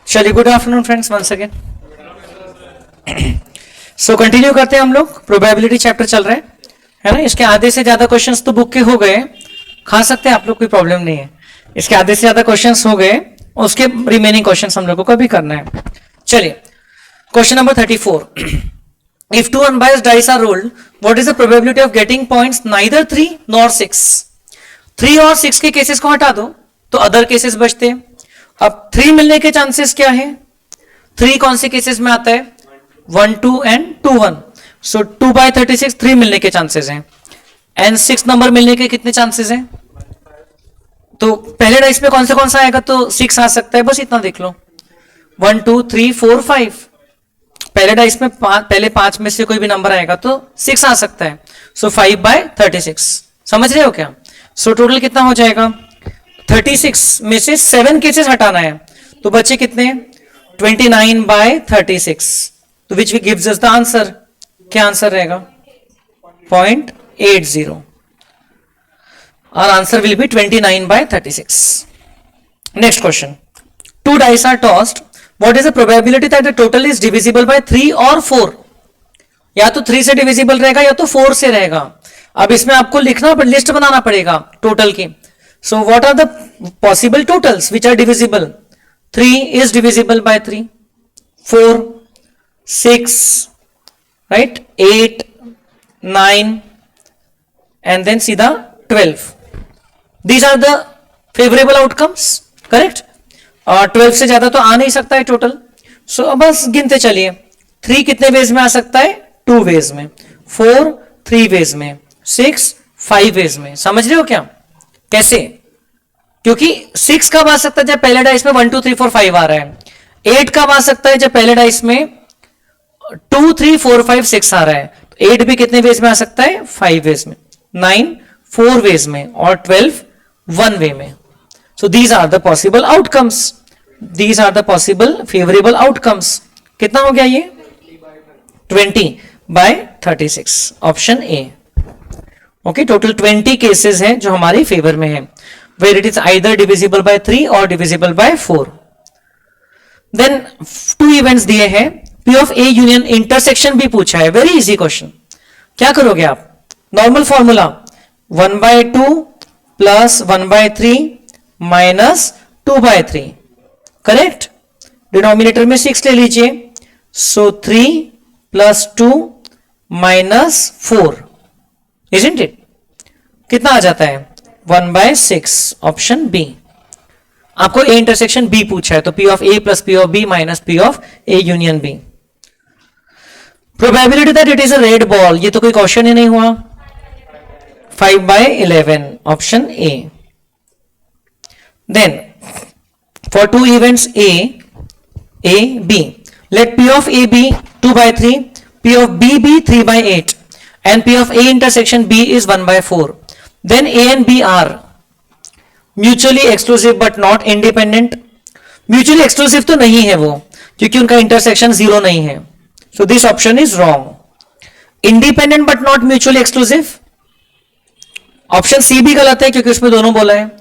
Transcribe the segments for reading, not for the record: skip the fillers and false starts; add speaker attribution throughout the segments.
Speaker 1: चलिए, good afternoon friends, once again. So continue करते हैं हम लोग। प्रोबेबिलिटी चैप्टर चल रहा है ना। इसके आधे से ज्यादा क्वेश्चंस तो बुक के हो गए, खा सकते हैं आप लोग, कोई प्रॉब्लम नहीं है। इसके आधे से ज्यादा क्वेश्चंस हो गए, उसके रिमेनिंग क्वेश्चंस हम लोगों को भी करना है। चलिए, question number 34। If two unbiased dice are rolled, what is the probability of getting points neither 3 nor 6? 3 और 6 के केसेस को हटा दो तो अदर केसेस बचते हैं। अब 3 मिलने के चांसेस क्या है? 3 कौन से केसेस में आता है? 1 2 एंड 2 1। सो 2/36 3 मिलने के चांसेस हैं। एंड 6 नंबर मिलने के कितने चांसेस हैं? तो पहले डाइस में कौन सा आएगा? तो 6 आ सकता है, बस इतना देख लो। 1 2 3 4 5। पहले डाइस में पहले 5 में से कोई भी नंबर आएगा तो 6 आ सकता है। सो 5/36। समझ रहे हो क्या? सो टोटल कितना हो जाएगा? 36 में से 7 केसेस हटाना है, तो बचे कितने? 29/36। तो which gives us the answer. क्या आंसर रहेगा? 0.80। और answer will B 29/36। Next question. 2 dice are tossed. What is the probability that the total is divisible by 3 और 4? या तो 3 से डिविजिबल रहेगा या तो 4 से रहेगा। अब इसमें आपको लिखना, लिस्ट बनाना पड़ेगा टोटल की। So what are the possible totals which are divisible? 3 is divisible by 3, 4, 6, right? 8, 9, and then सीधा 12. These are the favorable outcomes, correct? और 12 से ज्यादा तो आ नहीं सकता है टोटल। So बस गिनते चलिए। 3 कितने वेज में आ सकता है? 2 वेज में। 4 3 वेज में। 6 5 वेज में। समझ रहे हो क्या? कैसे? क्योंकि 6 कब आ सकता है? जब पहले डाइस में 1 2 3 4 5 आ रहा है। 8 कब आ सकता है? जब पहले डाइस में 2 3 4 5 6 आ रहा है। तो 8 भी कितने वेज में आ सकता है? 5 वेज में। 9 4 वेज में। और 12 1 वे में। So these are the possible outcomes. These are the possible favourable outcomes. कितना हो गया ये? 20/36। Option A. Okay, total 20 cases हैं जो हमारे फेवर में है, where it is either divisible by 3 or divisible by 4. Then 2 events दिए हैं। P of A union intersection भी पूछा है। Very easy question. क्या करोगे आप? Normal formula 1/2 plus 1/3 minus 2/3, correct? Denominator में 6 ले लीजिए। So 3 plus 2 minus 4, isn't it? कितना आ जाता है? 1/6। Option B. आपको ए इंटरसेक्शन बी पूछा है, तो P of A plus P of B minus P of A union B। Probability that it is a red ball, ये तो कोई क्वेश्चन ही नहीं हुआ। 5/11। Option A. Then for 2 events A B, let P of A be 2/3, P of B be 3/8, and P of A intersection B is 1/4. Then A and B are mutually exclusive but not independent. Mutually exclusive तो नहीं है वो, क्योंकि उनका intersection 0 नहीं है। So this option is wrong. Independent but not mutually exclusive, option C भी गलत है क्योंकि उसमें दोनों बोला है।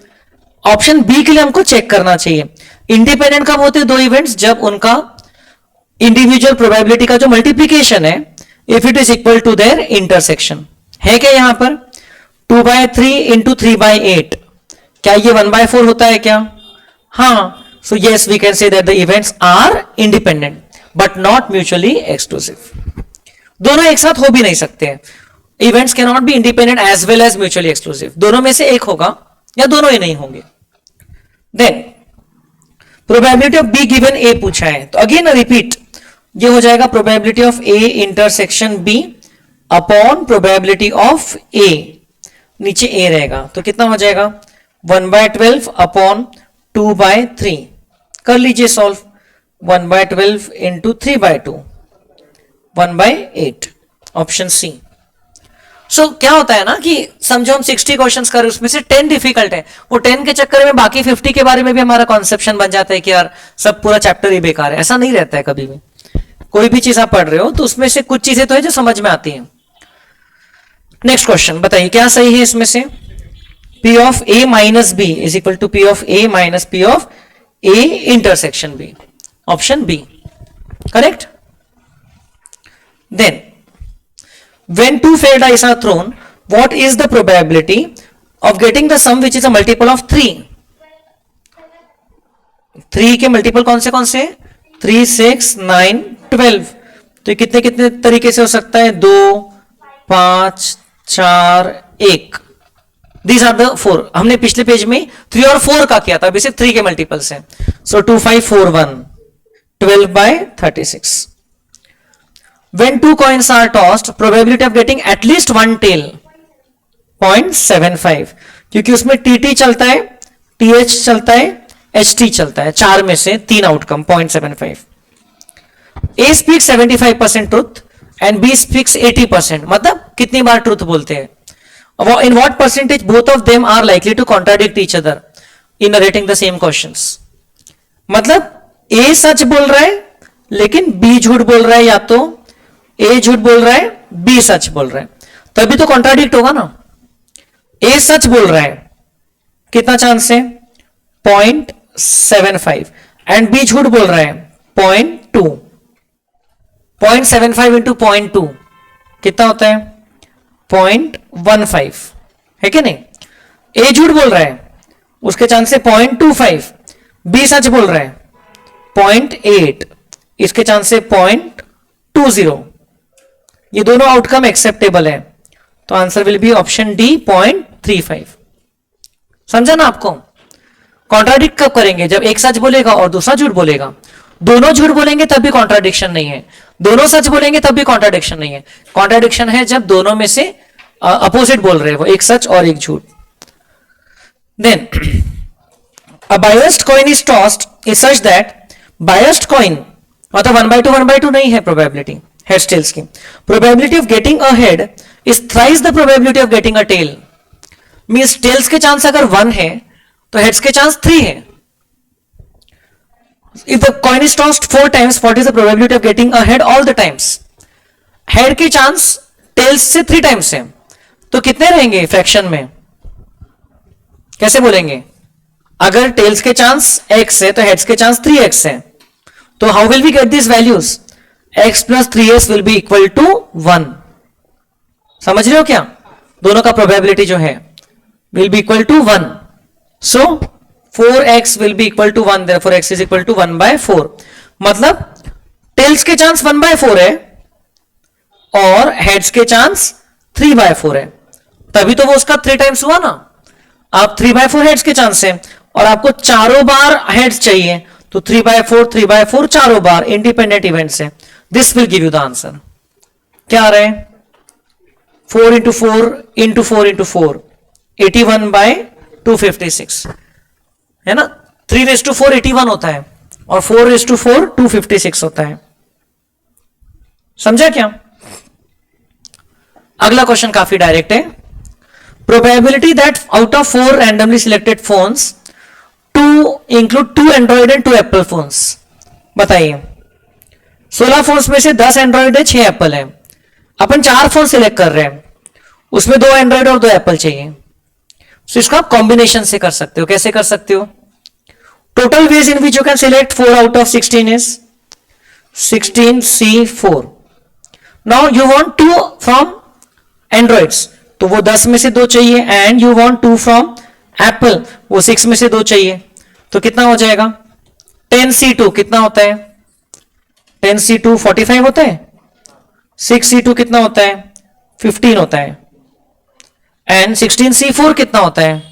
Speaker 1: ऑप्शन बी के लिए हमको चेक करना चाहिए। इंडिपेंडेंट कब होते हैं 2 इवेंट्स? जब उनका इंडिविजुअल प्रोबेबिलिटी का जो मल्टीप्लीकेशन है, if it is equal to their intersection. है क्या यहां पर? 2/3 इंटू 3/8, क्या ये 1/4 होता है क्या? हाँ। So yes, we can say that the events are independent but not mutually exclusive. दोनों एक साथ हो भी नहीं सकते। Events can not be independent as well as mutually exclusive. दोनों में से एक होगा या दोनों ही नहीं होंगे। Then probability of B given A पूछा है, तो अगेन रिपीट, ये हो जाएगा probability of A intersection B upon probability of A. नीचे ए रहेगा तो कितना हो जाएगा? 1/12 अपॉन 2/3। कर लीजिए solve. 1/12 into 3/2, 1/8। Option C. So क्या होता है ना कि समझो हम 60 क्वेश्चंस कर रहे हैं, उसमें से 10 डिफिकल्ट है। वो 10 के चक्कर में बाकी 50 के बारे में भी हमारा कॉन्सेप्शन बन जाता है कि यार सब पूरा चैप्टर ही बेकार है। ऐसा नहीं रहता है कभी भी। कोई भी चीज आप पढ़ रहे हो तो उसमें से कुछ चीजें तो है जो समझ में आती हैं। नेक्स्ट क्वेश्चन बताइए क्या सही है इसमें से? P of A minus B is equal to P of A minus P of A intersection B. Option B, correct. Then when two fair dice are thrown, what is the probability of getting the sum which is a multiple of 3? 3 के multiple कौन से 3, 6, 9, 12. तो कितने कितने तरीके से हो सकता है? 2, 5, 4, 1. These are the 4. हमने पिछले पेज में 3 और 4 का किया था, अभी सिर्फ 3 के मल्टीपल्स हैं. So 2, 5, 4, 1, 12 by 36. When two coins are tossed, probability of getting at least one tail 0.75, क्योंकि उसमें TT चलता है, TH चलता है, HT चलता है, 4 में से 3 outcome 0.75. A speaks 75% truth and B speaks 80%. मतलब कितनी बार ट्रूथ बोलते हैं? In what percentage both of them are likely to contradict each other in narrating the same questions? मतलब A सच बोल रहा है लेकिन B झूठ बोल रहा है, या तो A झूठ बोल रहा है, B सच बोल रहा है, तभी तो कॉन्ट्राडिक्ट होगा ना. A सच बोल रहा है, कितना चांस है? 0.75. एंड B झूठ बोल रहा है 0.2. 0.75 इंटू 0.2 कितना होता है? 0.15, है कि नहीं? A झूठ बोल रहा है, उसके चांस है 0.25. B सच बोल रहा है 0.8, इसके चांस है 0.20. ये दोनों आउटकम एक्सेप्टेबल है, तो answer will B option D 0.35. समझा ना आपको? कॉन्ट्राडिक्ट कब करेंगे? जब एक सच बोलेगा और दूसरा झूठ बोलेगा. दोनों झूठ बोलेंगे तब भी कॉन्ट्राडिक्शन नहीं है, दोनों सच बोलेंगे तब भी कॉन्ट्राडिक्शन नहीं है. कॉन्ट्राडिक्शन है जब दोनों में से अपोजिट बोल रहे हो, एक सच और एक झूठ. Then a biased coin is tossed is सच दैट बायस्ड कॉइन, मतलब 1/2 नहीं है प्रोबेबिलिटी हेड्स टेल्स की. Probability of getting a head is thrice the probability of getting a tail. Means tails के चांस अगर 1 है तो हेड्स के चांस 3 है. If the coin is tossed 4 times, what is the probability of getting a head all the times? Head के chance tales से 3 times है, तो कितने रहेंगे फ्रैक्शन में? कैसे बोलेंगे? अगर टेल्स के चांस x है तो हेड्स के चांस 3x है. तो how will we get this values? x plus 3s will be equal to 1. समझ रहे हो क्या? दोनों का प्रोबेबिलिटी जो है will be equal to 1. So 4x will be equal to 1, therefore x is equal to 1/4. मतलब टेल्स के चांस 1/4 है और हेड्स के चांस 3/4 है, तभी तो वो उसका 3 टाइम्स हुआ ना. आप 3/4 हेड्स के चांस है और आपको चारों बार हेड्स चाहिए, तो 3/4 चारों बार इंडिपेंडेंट इवेंट्स है. This will give you the answer. क्या आ रहा है? 4 into 4 into 4 into 4, 81/256 है ना. 3/4 81 होता है और 4/4 256 होता है. समझा क्या? अगला क्वेश्चन काफी डायरेक्ट है. Probability that out of 4 randomly selected phones to include 2 Android and 2 Apple phones. बताइए, 16 फोन्स में से 10 एंड्रॉइड है, 6 एप्पल है. अपन 4 फोन सिलेक्ट कर रहे हैं, उसमें 2 एंड्रॉइड और 2 एप्पल चाहिए. तो इसका कॉम्बिनेशन से कर सकते हो. कैसे कर सकते हो? Total ways in which you can select 4 out of 16 is 16C4. Now you want 2 from androids, तो वो 10 में से 2 चाहिए. And you want 2 from Apple, वो 6 में से 2 चाहिए. तो कितना हो जाएगा? 10C2 कितना होता है? 10C2 45 होता है. 6C2 कितना होता है? 15 होता है. एंड 16C4 कितना होता है?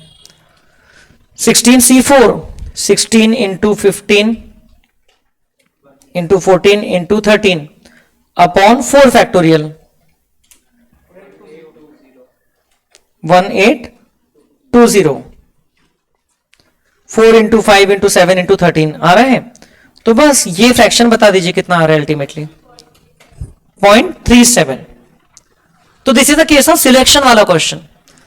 Speaker 1: 16C4 16 into 15 into 14 into 13 upon 4 factorial 1820. 4 into 5 into 7 into 13 आ रहा है. तो बस ये फ्रैक्शन बता दीजिए कितना आ रहा है अल्टीमेटली. 0.37. तो this is the case of selection वाला क्वेश्चन.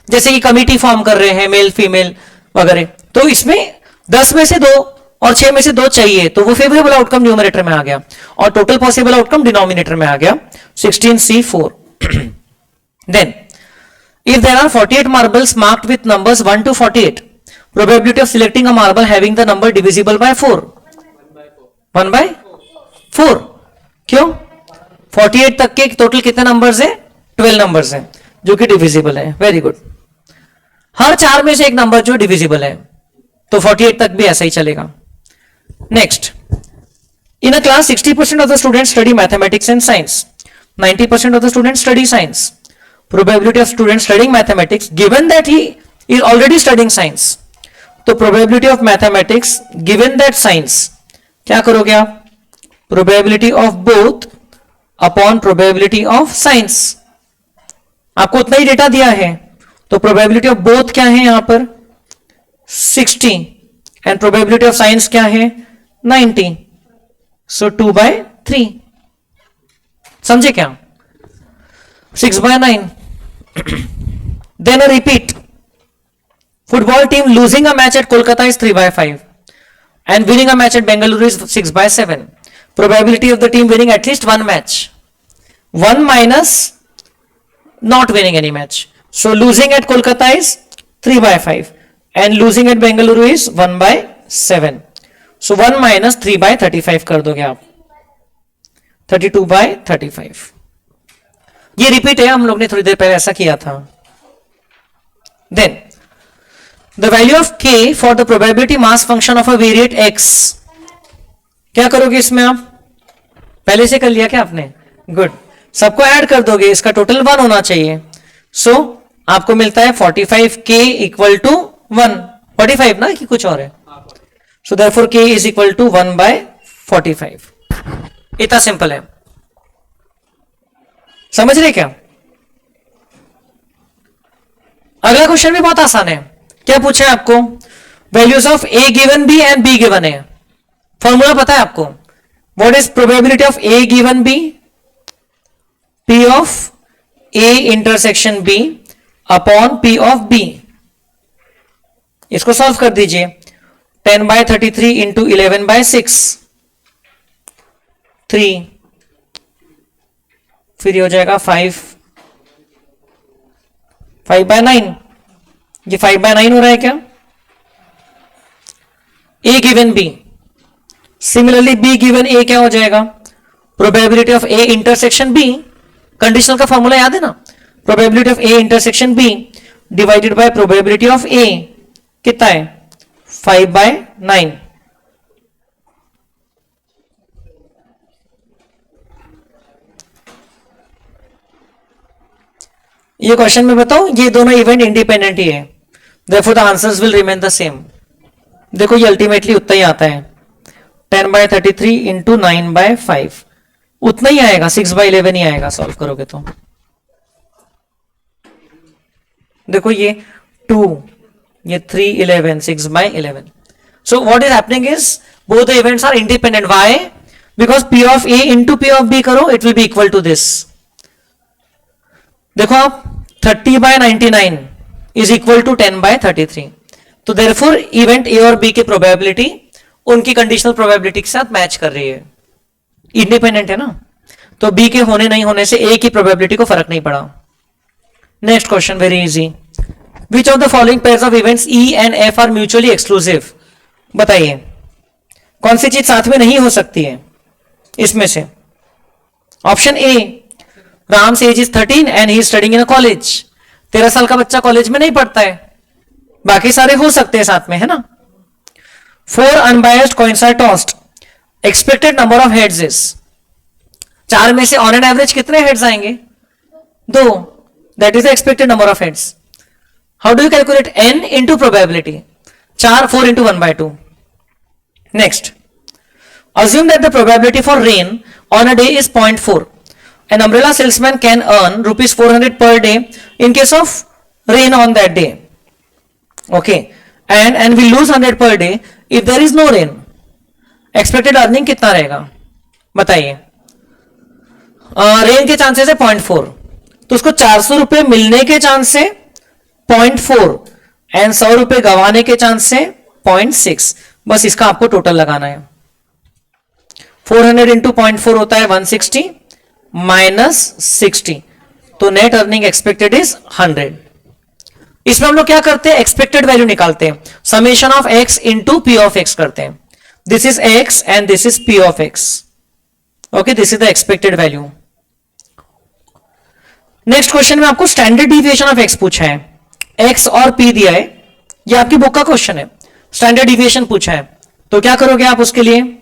Speaker 1: जैसे कि कमिटी फॉर्म कर रहे हैं मेल फीमेल वगैरह, तो इसमें 10 में से 2 और 6 में से 2 चाहिए, तो वो फेवरेबल आउटकम न्यूमरेटर में आ गया और टोटल पॉसिबल आउटकम डिनोमिनेटर में आ गया 16C4. Then if there are 48 marbles marked with numbers 1 to 48, probability of selecting a marble having the number divisible by 4 1/4. 4। क्यों? 48 तक के टोटल कितने नंबर्स है? 12 नंबर्स है जो कि डिविजिबल है। Very good. हर 4 में से एक नंबर जो डिविजिबल है, तो 48 तक भी ऐसा ही चलेगा। Next, in a class 60% of the students study mathematics and science, 90% of the students study science. Probability of student studying mathematics, given that he is already studying science, तो probability of mathematics given that science, क्या करोगे आप? Probability of both upon probability of science. आपको उतना ही data दिया है, तो probability of both क्या है यहां पर? 60 and probability of science क्या है? 90. So 2/3. समझे क्या? 6/9. Then a repeat. Football team losing a match at Kolkata is 3/5 and winning a match at Bengaluru is 6/7. Probability of the team winning at least one match, 1 minus not winning any match. So losing at Kolkata is 3/5 and losing at Bengaluru is 1/7. So 1 minus 3/35 कर दोगे आप, 32/35. ये repeat है, हम लोग ने थोड़ी देर पहले ऐसा किया था. Then the value of k for the probability mass function of a variate x. क्या करोगे इसमें आप? पहले से कर लिया क्या आपने? गुड. सबको ऐड कर दोगे, इसका टोटल 1 होना चाहिए. सो आपको मिलता है 45k इक्वल टू 1. 45 ना कि कुछ और है? So therefore k is equal to 1/45. इतना सिंपल है. समझ रहे क्या? अगला क्वेश्चन भी बहुत आसान है. क्या पूछा है आपको? Values of a given b and b given है. फॉर्मूला पता है आपको? What is probability of a given b? p of a intersection b upon p of b. इसको सॉल्व कर दीजिए. 10/33 इंटू 11/6, 3, फिर ये हो जाएगा 5/9. ये 5/9 हो रहा है क्या? a given b. Similarly b given a क्या हो जाएगा? Probability of a intersection b. Conditional का फॉर्मूला याद है ना? Probability of a intersection b divided by probability of a कितना है? 5/9. ये क्वेश्चन में बताओ, ये दोनों इवेंट इंडिपेंडेंट ही है, therefore the answers will remain the same. देखो ये अल्टीमेटली उतना ही आता है. 10/33 इंटू 9/5 उतना ही आएगा. 6/11 ही आएगा सॉल्व करोगे तो. देखो ये 2, ये 3, 11, 6/11. So what is happening is both the events are independent. Why? Because P of A into P of B करो, it will be equal to this. देखो आप 30/99 is equal to 10/33. तो therefore event A और B की probability उनकी conditional probability के साथ match कर रही है. इंडिपेंडेंट है ना, तो B के होने नहीं होने से A की probability को फर्क नहीं पड़ा. Next question very easy. Which of the following pairs of events E and F are mutually exclusive? बताइए कौन सी चीज साथ में नहीं हो सकती है इसमें से? Option A, Ram's age is 13 and he is studying in a college. 13 साल का बच्चा कॉलेज में नहीं पढ़ता है, बाकी सारे हो सकते हैं साथ में, है ना. 4 unbiased coins are tossed. Expected number of heads is. 4 में से ऑन एन एवरेज कितने हेड्स आएंगे? 2. That is the expected number of heads. How do you calculate n into probability? 4 into 1/2. Next, assume that the probability for rain on a day is 0.4. An umbrella salesman can earn rupees 400 per day in case of rain on that day. Okay, and will lose 100 per day if there is no rain. Expected earning कितना रहेगा बताइए? Rain के chances है 0.4, तो उसको 400 रुपए मिलने के चांस है 0.4 एंड 100 रुपए गंवाने के चांस से 0.6. बस इसका आपको टोटल लगाना है. 400 इंटू 0.4 होता है 160 माइनस 60, तो नेट अर्निंग एक्सपेक्टेड इज 100. इसमें हम लोग क्या करते हैं? एक्सपेक्टेड वैल्यू निकालते हैं. Summation of x into P of x करते हैं. This is x and this is p of x. Okay, this is the expected value. Next question में आपको स्टैंडर्ड डिविएशन ऑफ एक्स पूछा है, एक्स और P दिया है, ये आपकी बुक का क्वेश्चन है, स्टैंडर्ड डिविएशन पूछा है, तो क्या करोगे आप उसके लिए,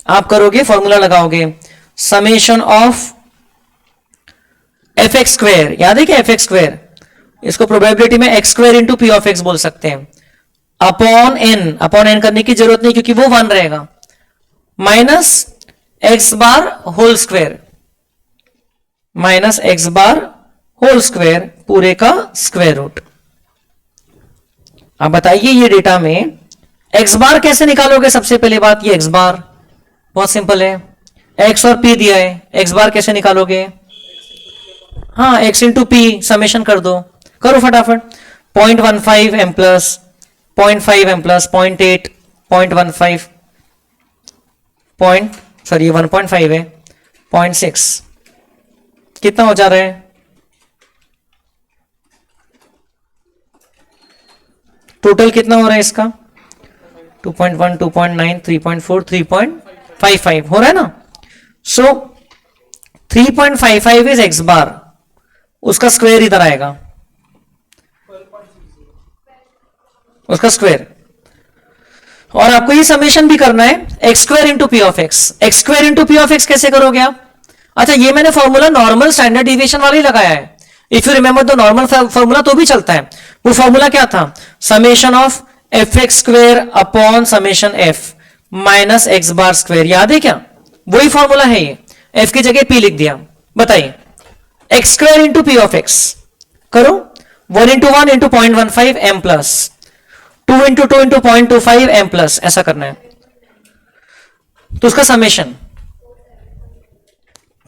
Speaker 1: आप करोगे फॉर्मूला लगाओगे summation of F x square, याद है क्या एफ एक्स स्क्वेयर, इसको प्रोबेबिलिटी में x square into P of x बोल सकते हैं, अपॉन एन करने की जरूरत नहीं क्योंकि वो 1 रहेगा, minus x bar whole square, minus x bar whole square पूरे का स्क्वायर रूट। अब बताइए ये डेटा में एक्स बार कैसे निकालोगे, सबसे पहले बात ये एक्स बार बहुत सिंपल है, एक्स और पी दिया है, एक्स बार कैसे निकालोगे, हाँ एक्स इंटू पी समेशन कर दो, करो फटाफट, 0.15 एम प्लस 0.5 एम प्लस 0.8 0.15 ये 1.5 है 0.6 कितना हो जा रहा है, टोटल कितना हो रहा है इसका 2.1 2.9 3.4 3.55 हो रहा है ना। सो 3.55 इज एक्स बार, उसका स्क्वायर इधर आएगा, उसका स्क्वायर, और आपको ये समेशन भी करना है x square into P of x, x square into P of x कैसे करोगे आप, अच्छा ये मैंने फॉर्मूला नॉर्मल स्टैंडर्ड डिविएशन वाला ही लगाया है, if you remember the normal formula तो भी चलता है, वो फॉर्मूला क्या था, summation of F x square upon summation F minus x bar square, याद है क्या, वही फॉर्मूला है ये, एफ की जगह पी लिख दिया, बताइए x square into P of x करो, 1 into 1 into 0.15 M plus 2 into 2 into 0.25 M plus, ऐसा करना है, तो उसका समेशन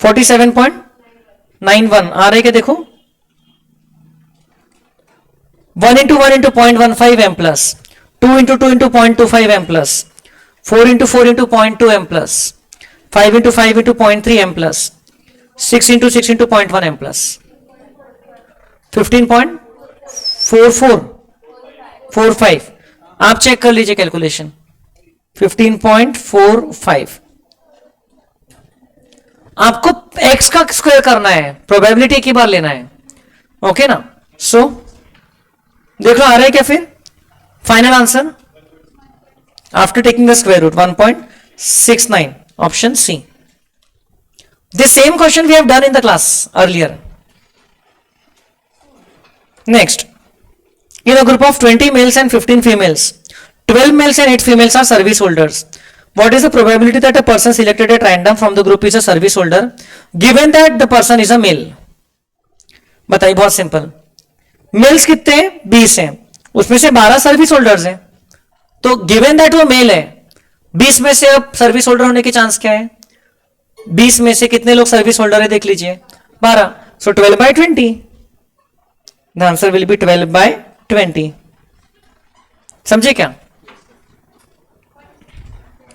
Speaker 1: 47.91 आ रहा है क्या, देखो 1 into 1 into 0.15 M plus 2 into 2 into 0.25 M plus 4 into 4 into 0.2 M plus 5 into 5 into 0.3 M plus 6 into 6 into 0.1 M plus 15.45, आप चेक कर लीजिए कैलकुलेशन, 15.45, आपको x का स्क्वायर करना है, प्रोबेबिलिटी की बार लेना है, ओके ना। सो देख लो आ रहा है क्या, फिर final answer after taking the square root 1.69, option C. This same question we have done in the class earlier. Next, in a group of 20 males and 15 females, 12 males and 8 females are service holders. What is the probability that a person selected at random from the group is a service holder, given that the person is a male? बताइए, बहुत simple, mails कितने हैं 20 हैं, उसमें से 12 service holders हैं, तो given that वो मेल है, 20 में से अब सर्विस होल्डर होने के चांस क्या है, 20 में से कितने लोग सर्विस होल्डर है देख लीजिए 12, सो 12/20, द आंसर विल बी 12/20, समझे क्या,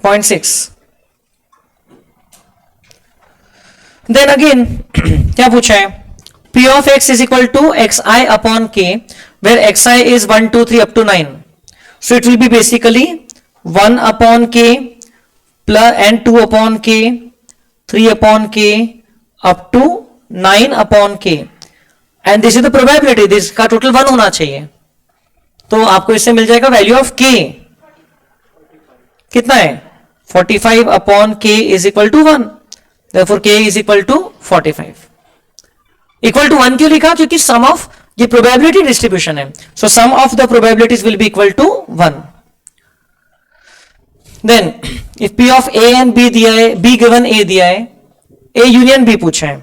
Speaker 1: 0.6। देन अगेन क्या पूछा है, P of x is equal to xi upon k, where xi is 1 2 3 up to 9, so it will be basically 1 upon k plus and 2 upon k 3 upon k up to 9 upon k, and this is the probability, this का total 1 होना चाहिए, तो आपको इससे मिल जाएगा value of k कितना है 45 upon k is equal to 1, therefore k is equal to 45। Equal to 1 क्यों लिखा, क्योंकि सम ऑफ ये प्रोबेबिलिटी डिस्ट्रीब्यूशन है, so sum of the probabilities will be equal to 1। Then if P of A and B दिया है, B given A दिया है, A union B पूछा है,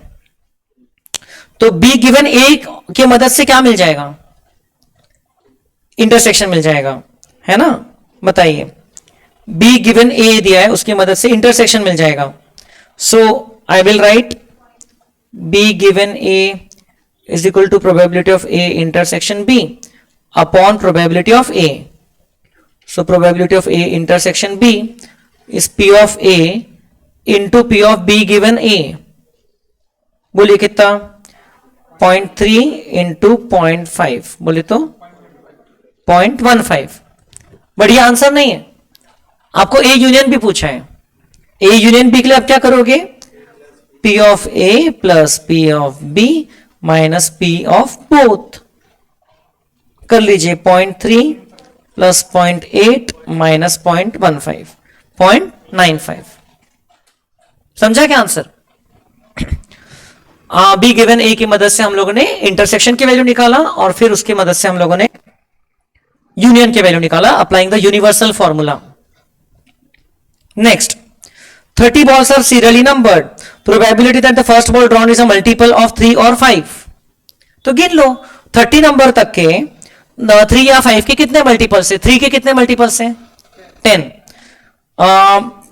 Speaker 1: तो B गिवन A की मदद से क्या मिल जाएगा, इंटरसेक्शन मिल जाएगा, है ना, बताइए B गिवन A दिया है, उसकी मदद से इंटरसेक्शन मिल जाएगा, so I will write B given A is equal to probability of A intersection B upon probability of A. So probability of A intersection B is P of A into P of B given A. बोलिए कितना 0.3 into 0.5, बोले तो 0.15, बढ़िया answer नहीं है, आपको A union B पूछा है, A यूनियन B के लिए आप क्या करोगे, P of A plus P of B minus P of both. कर लीजिए 0.3 प्लस 0.8 माइनस 0.15 0.95. समझा क्या आंसर? बी गिवन ए की मदद से हम लोगों ने इंटरसेक्शन की वैल्यू निकाला और फिर उसकी मदद से हम लोगों ने यूनियन की वैल्यू निकाला applying the universal formula. Next, 30 balls are serially numbered. Probability that the first ball drawn is a multiple of 3 or 5. तो गिन लो 30 नंबर तक के 3 या 5 के कितने मल्टीपल्स है? 3 के कितने मल्टीपल्स हैं? 10.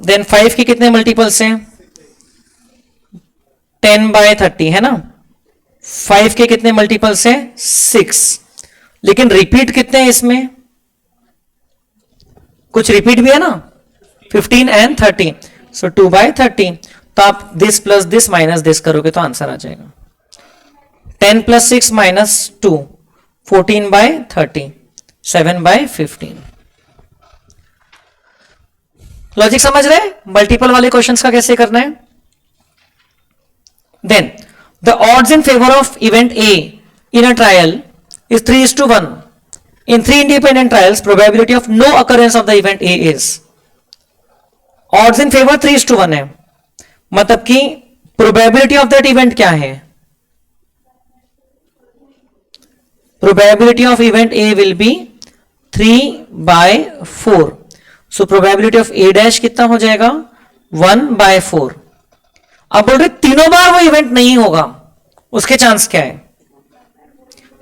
Speaker 1: देन 5 के कितने मल्टीपल्स हैं? 10/30 है ना. 5 के कितने मल्टीपल्स हैं? 6. लेकिन रिपीट कितने हैं इसमें? कुछ रिपीट भी है ना, 15 and 30. सो 2/30. तो आप this plus this minus this करोगे तो आंसर आ जाएगा 10 + 6 - 2 14/30 7/15. लॉजिक समझ रहे? मल्टीपल वाले क्वेश्चंस का कैसे करना है. Then the odds in favour of event A in a trial is 3:1. In 3 independent trials, probability of no occurrence of the event A is. Odds in favor 3:1 है, मतलब कि probability of that event क्या है? Probability of event A will be 3/4. So probability of A dash कितना हो जाएगा? 1/4. अब बोल रहे तीनों बार वो इवेंट नहीं होगा, उसके चांस क्या है?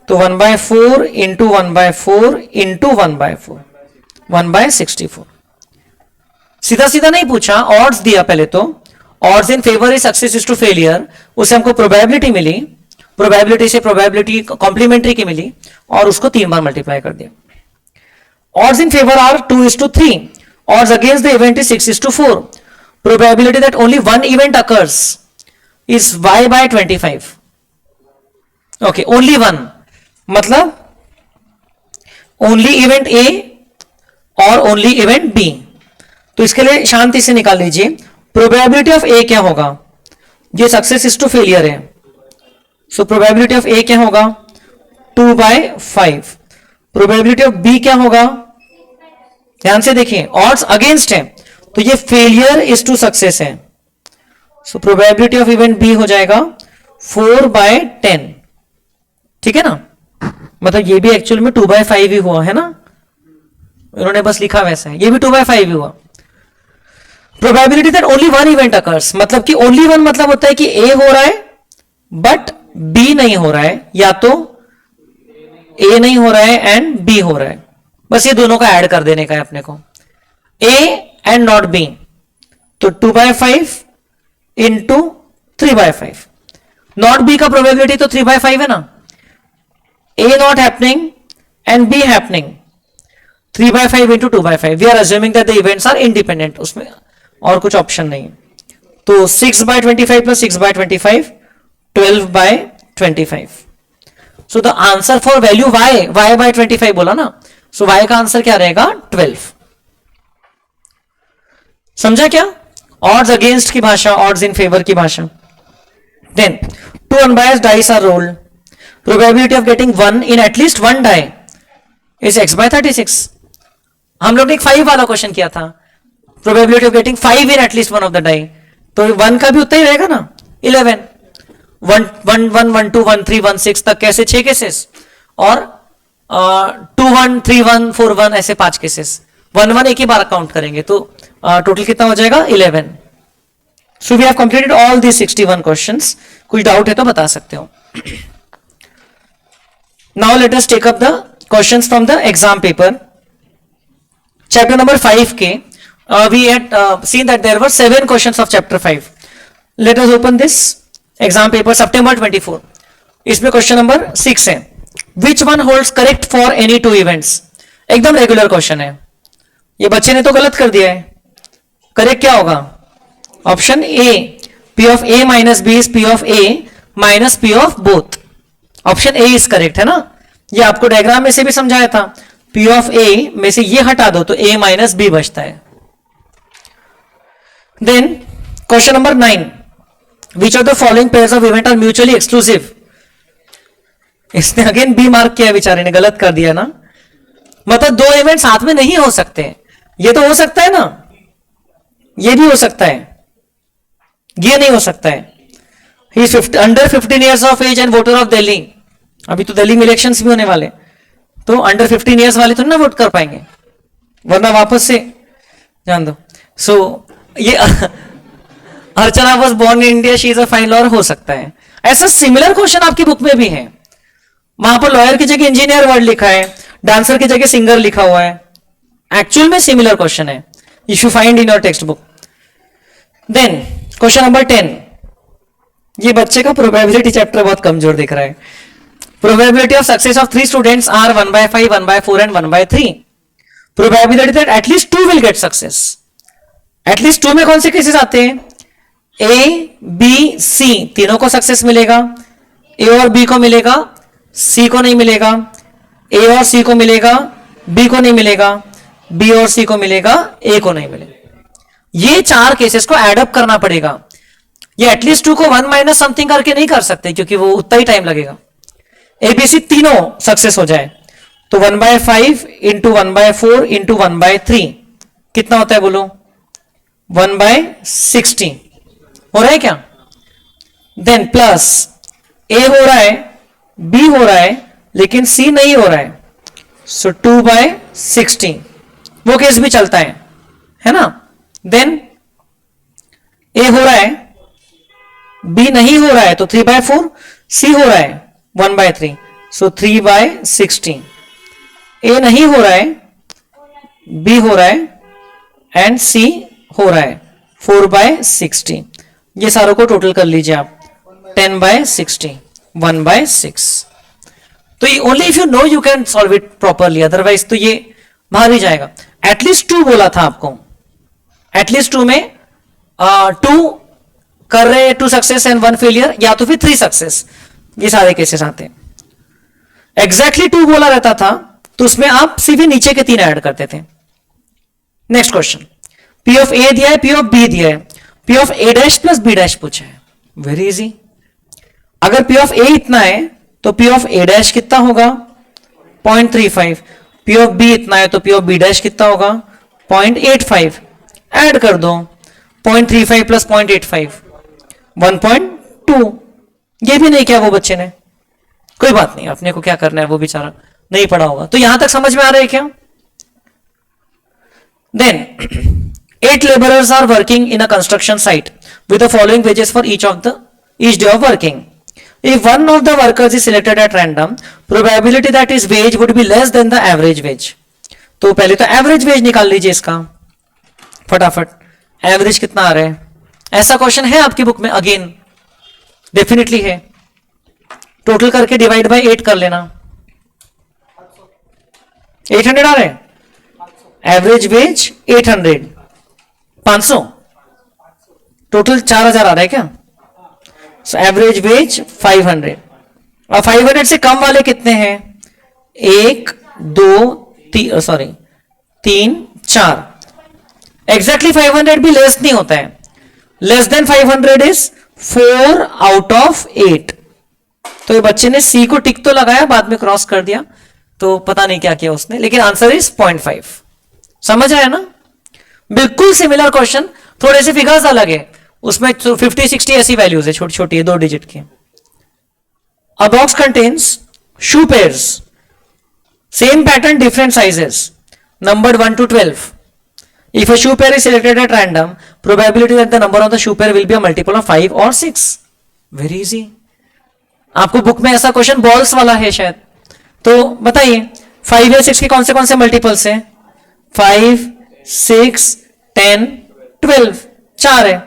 Speaker 1: तो 1/4 इंटू 1/4 इंटू 1/4 1/64. सीधा सीधा नहीं पूछा, ऑड्स दिया पहले तो. Odds in favour is success is to failure, उससे हमको प्रोबेबिलिटी मिली, प्रोबेबिलिटी से प्रोबेबिलिटी कॉम्प्लीमेंट्री की मिली और उसको 3 बार मल्टीप्लाई कर दिया. Odds in favour are 2:3. Odds against the event is 6:4. Probability that only one event occurs is y/25. Okay, only one मतलब ओनली इवेंट ए और ओनली इवेंट बी. तो इसके लिए शांति से निकाल लीजिए. प्रोबेबिलिटी ऑफ ए क्या होगा? ये सक्सेस इज टू फेलियर है, सो प्रोबेबिलिटी ऑफ ए क्या होगा? 2/5. प्रोबेबिलिटी ऑफ बी क्या होगा? ध्यान से देखिए, ऑड्स अगेंस्ट है तो ये फेलियर इज टू सक्सेस है, so probability of event B हो जाएगा 4/10. ठीक है ना, मतलब ये भी एक्चुअल में 2/5 ही हुआ है ना, उन्होंने बस लिखा वैसा है, ये भी 2/5 ही हुआ. Probability that only one event occurs, मतलब कि ओनली वन मतलब होता है कि ए हो रहा है बट बी नहीं हो रहा है, या तो ए नहीं हो रहा है एंड बी हो रहा है. बस ये दोनों का ऐड कर देने का है अपने को, ए एंड नॉट बी. तो 2/5 इंटू 3/5. नॉट बी का प्रोबेबिलिटी तो 3/5 है ना. A not happening and B happening, 3/5 into 2/5. We are assuming that the events are independent, उसमें और कुछ ऑप्शन नहीं. तो 6/25 plus 6/25 12/25. So the answer for value y/25 बोला ना, so y का आंसर क्या रहेगा? 12. समझा क्या? ऑड्स अगेंस्ट की भाषा, ऑड्स इन फेवर की भाषा. Then 2 unbiased dice are rolled. Probability of getting 1 in at least one die is x/36. हम लोग ने एक 5 वाला क्वेश्चन किया था, probability of getting 5 in at least one of the die, तो 1 का भी उतना ही रहेगा ना, 11. 1 1 1 1 2 1 3 1 6 तक कैसे 6 केसेस, और 2 1 3 1 4 1 ऐसे 5 केसेस. 1 1 एक ही बार काउंट करेंगे तो टोटल कितना हो जाएगा? 11. So we have completed all the 61 questions. कुछ डाउट है तो बता सकते हो. Now let us take up the questions from the exam paper. Chapter number 5 ke we had seen that there were 7 questions of chapter 5. Let us open this exam paper September 24. इसमें question number 6 है. Which one holds correct for any two events? एकदम regular question है. ये बच्चे ने तो गलत कर दिया है. करेक्ट क्या होगा? Option A, P of A minus B is P of A minus P of both. Option A is correct है ना. ये आपको डायग्राम में से भी समझाया था. P ऑफ ए में से ये हटा दो तो A माइनस बी बचता है. Then question number 9, which of the following pairs of event are mutually exclusive. इसने अगेन बी मार्क किया, बेचारे ने गलत कर दिया ना, मतलब दो इवेंट साथ में नहीं हो सकते। ये तो हो सकता है ना, ये भी हो सकता है, ये नहीं हो सकता है। He is under 15 years of age and voter of Delhi. अभी तो दिल्ली में इलेक्शंस भी होने वाले, तो अंडर 15 ईयर्स वाले तो ना वोट कर पाएंगे, वरना वापस से जान दो। सो ये Archana was born in India, she is a fine lawyer, हो सकता है। ऐसा सिमिलर क्वेश्चन आपकी बुक में भी है, वहां पर लॉयर की जगह इंजीनियर वर्ड लिखा है, डांसर की जगह सिंगर लिखा हुआ है। एक्चुअल में सिमिलर क्वेश्चन है, if you find in your text book. Then question number 10, ये बच्चे का प्रोबेबिलिटी चैप्टर बहुत कमजोर दिख रहा है। Probability of success of 3 students are 1/5, 1/4 and 1/3। Probability that at least 2 will get success. At least 2 में कौन से केसेस आते हैं? ए, बी, सी तीनों को सक्सेस मिलेगा, ए और बी को मिलेगा, सी को नहीं मिलेगा, ए और सी को मिलेगा, बी को नहीं मिलेगा, बी और सी को मिलेगा, ए को नहीं मिलेगा। ये 4 केसेस को एडअप करना पड़ेगा। ये एटलीस्ट 2 को 1 माइनस समथिंग करके नहीं कर सकते, क्योंकि वो उतना ही टाइम लगेगा। एबीसी तीनों सक्सेस हो जाए तो 1/5 इंटू 1/4 इंटू 1/3 कितना होता है बोलो? 1/60 हो रहा है क्या? देन प्लस ए हो रहा है, बी हो रहा है, लेकिन सी नहीं हो रहा है, सो 2/60 वो केस भी चलता है ना। देन ए हो रहा है, बी नहीं हो रहा है तो 3/4, सी हो रहा है 1/3, सो 3/60। ए नहीं हो रहा है, बी हो रहा है एंड सी हो रहा है 4/60। ये सारों को टोटल कर लीजिए आप, 10/60, 1/6। तो ये only if you no you can solve it properly, otherwise तो ये बाहर ही जाएगा। एटलीस्ट 2 बोला था आपको, एटलीस्ट 2 में 2 कर रहे 2 सक्सेस एंड 1 फेलियर, या तो फिर 3 सक्सेस, ये सारे केसेस आते हैं। एग्जैक्टली 2 बोला रहता था तो उसमें आप सीधे नीचे के 3 ऐड करते थे। Next question, P of A दिया है, पी ऑफ बी दिया है, P of A dash plus B dash पूछा है। Very easy. अगर पी ऑफ ए इतना है तो पी ऑफ ए डैश कितना होगा? 0.35। पी ऑफ बी इतना है तो पी ऑफ बी डैश कितना होगा? 0.85। ऐड कर दो, 0.35 प्लस 0.85 1.2। ये भी नहीं किया वो बच्चे ने, कोई बात नहीं, अपने को क्या करना है, वो बेचारा नहीं पढ़ा होगा। तो यहां तक समझ में आ रहा है क्या? Then 8 laborers are working in a construction site with the following wages for each day of working. If one of the workers is selected at random, probability that his wage would be less than the average wage. तो पहले तो average veg निकाल लीजिए इसका फटाफट। Average कितना आ रहा है? ऐसा क्वेश्चन है आपकी बुक में? अगेन डेफिनेटली है। टोटल करके डिवाइड बाय 8 कर लेना। 800 आ रहे हैं, एवरेज वेज 800, 500, टोटल 4000 आ रहा है क्या? So average wage 500। और 500 से कम वाले कितने हैं? 1, 2, 3, 4। एग्जैक्टली 500 भी लेस नहीं होता है। Less then 500 is 4 out of 8। तो ये बच्चे ने सी को टिक तो लगाया, बाद में क्रॉस कर दिया, तो पता नहीं क्या किया उसने, लेकिन आंसर इज 0.5। समझ आया ना? बिल्कुल सिमिलर क्वेश्चन, थोड़े से फिगर्स अलग है उसमें, 50, 60 ऐसी वैल्यूज है, छोटी छोटी है, 2 डिजिट की। अ box contains shoe pairs, same pattern, different sizes, numbered 1 to 12. If a shoe pair is selected at random, probability that the number of the shoe pair will be a multiple of 5 or 6. Very easy. आपको book में ऐसा question balls वाला है शायद, तो बताइए 5 या 6 के कौन से मल्टीपल्स हैं? 5, 6, 10, 12, 4 है।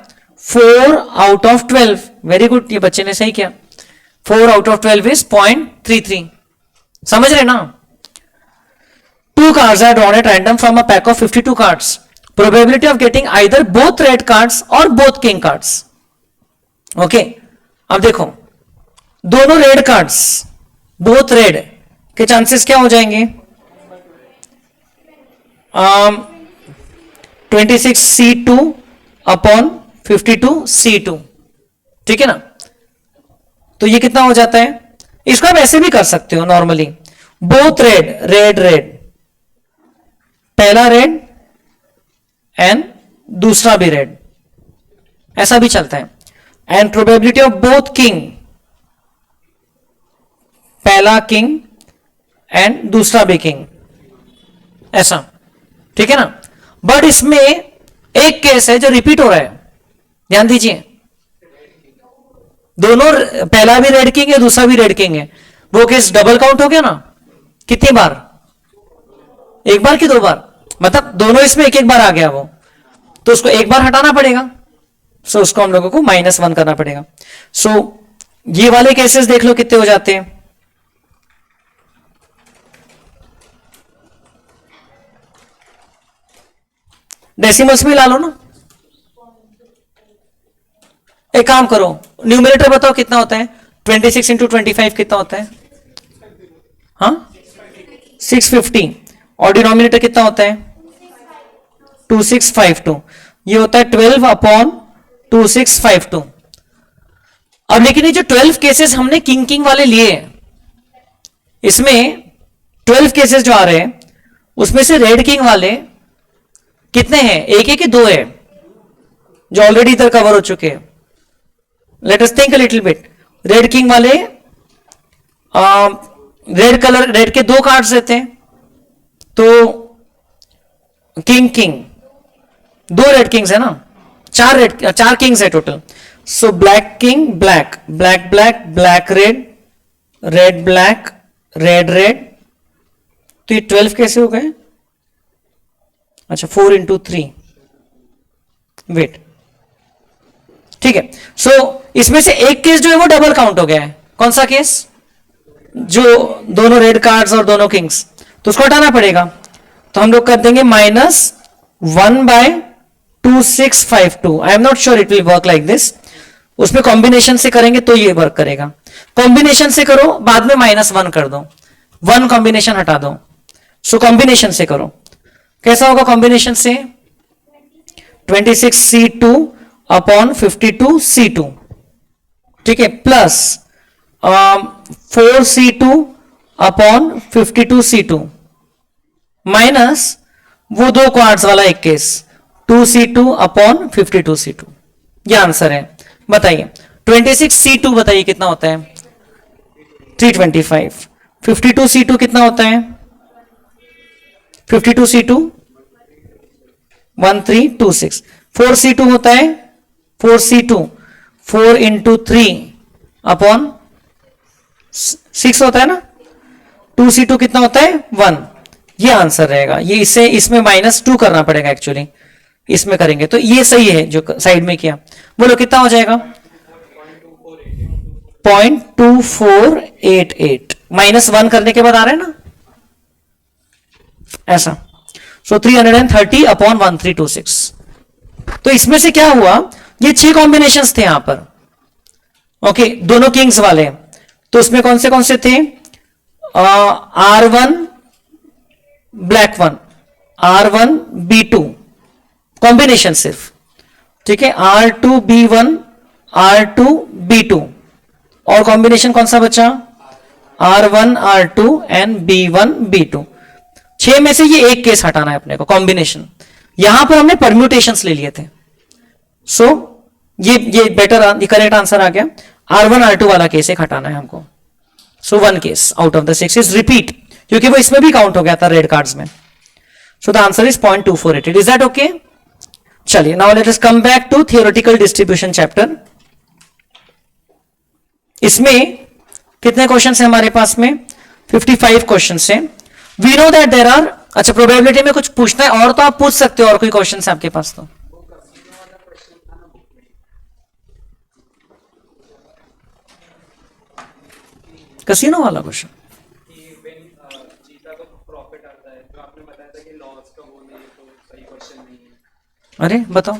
Speaker 1: 4 आउट ऑफ 12, वेरी गुड, ये बच्चे ने सही किया। 4 आउट ऑफ 12 इज 0.33। समझ रहे ना? 2 cards are drawn at random from a pack of 52 cards. Probability of getting either both red cards or both king cards. Okay, अब देखो दोनों रेड कार्ड्स, बोथ रेड के चांसेस क्या हो जाएंगे? 26C2 upon 52C2। ठीक है ना। तो ये कितना हो जाता है, इसको आप ऐसे भी कर सकते हो normally, both red red red, पहला रेड एंड दूसरा भी रेड, ऐसा भी चलता है। And probability of both king, पहला किंग एंड दूसरा भी किंग, ऐसा, ठीक है ना। बट इसमें एक केस है जो रिपीट हो रहा है, ध्यान दीजिए, दोनों, पहला भी रेड किंग है दूसरा भी रेड किंग है, वो केस डबल काउंट हो गया ना। कितनी बार, एक बार कि दो बार, मतलब दोनों इसमें एक एक बार आ गया वो, तो उसको एक बार हटाना पड़ेगा। सो उसको हम लोगों को -1 करना पड़ेगा। सो ये वाले केसेस देख लो कितने हो जाते हैं। डेसिमल्स में ला लो ना, एक काम करो, न्यूमरेटर बताओ कितना होता है, 26 इंटू 25 कितना होता है, हाँ 650, और डिनोमिनेटर कितना होता है 2652, ये होता है 12 अपॉन 2652। अब लेकिन ये जो 12 केसेस हमने किंग किंग वाले लिए, इसमें 12 केसेस जो आ रहे हैं उसमें से रेड किंग वाले कितने हैं, एक है कि दो है, जो ऑलरेडी इधर कवर हो चुके हैं। Let us think a little bit, red king वाले रेड कलर, रेड के दो कार्ड्स देते हैं, तो किंग किंग, दो रेड किंग्स है ना, चार किंग्स है total. So black king black, black black, black red, red black, red red, तो ये 12 कैसे हो गए, अच्छा 4 इंटू 3, वेट, ठीक है। सो इसमें से एक केस जो है वो डबल काउंट हो गया है, कौन सा केस, जो दोनों रेड कार्ड्स और दोनों किंग्स, तो उसको हटाना पड़ेगा। तो हम लोग कर देंगे -1/2652। I am not sure it will work like this, उसमें कॉम्बिनेशन से करेंगे तो ये वर्क करेगा, कॉम्बिनेशन से करो बाद में -1 कर दो, 1 कॉम्बिनेशन हटा दो। सो कॉम्बिनेशन से करो, कैसा होगा कॉम्बिनेशन से, 26C2 अपॉन 52C2, ठीक है, plus 4C2 upon 52C2, minus वो दो क्वार्ट्स वाला एक केस 2C2 अपॉन 52C2। ये आंसर है, बताइए 26C2 बताइए कितना होता है, 325। 52C2 कितना होता है, 52C2 1326। 4C2 होता है 4C2 4 इंटू 3 अपॉन 6 होता है ना, 2C2 कितना होता है 1। ये आंसर रहेगा, ये इससे इसमें -2 करना पड़ेगा एक्चुअली, इसमें करेंगे तो ये सही है जो साइड में किया। बोलो कितना हो जाएगा, 0.2488, -1 करने के बाद आ रहा है ना ऐसा। सो 330 अपॉन 1326। तो इसमें से क्या हुआ, ये 6 कॉम्बिनेशंस थे यहां पर, ओके, दोनों किंग्स वाले, तो उसमें कौन से थे, R1 black 1, R1 B2 combination सिर्फ, ठीक है, R2 B1, R2 B2, और कॉम्बिनेशन कौन सा बचा, R1 R2 and B1 B2। 6 में से ये एक केस हटाना है अपने को, कॉम्बिनेशन। यहां पर हमने परम्यूटेशंस ले लिए थे, सो ये बेटर, ये करेक्ट आंसर आ गया। R1 R2 वाला केस एक हटाना है हमको। सो 1 case out of the 6 is repeat, क्योंकि वो इसमें भी काउंट हो गया था रेड कार्ड्स में। So the answer is 0.248। Is that okay? चलिए, now let us come back to theoretical distribution chapter. इसमें कितने क्वेश्चन है हमारे पास में, 55 क्वेश्चन है। We know that there are, अच्छा प्रोबेबिलिटी में कुछ पूछना है और तो आप पूछ सकते हो, और कोई क्वेश्चन है आपके पास तो। कसिनो वाला क्वेश्चन, अरे बताओ।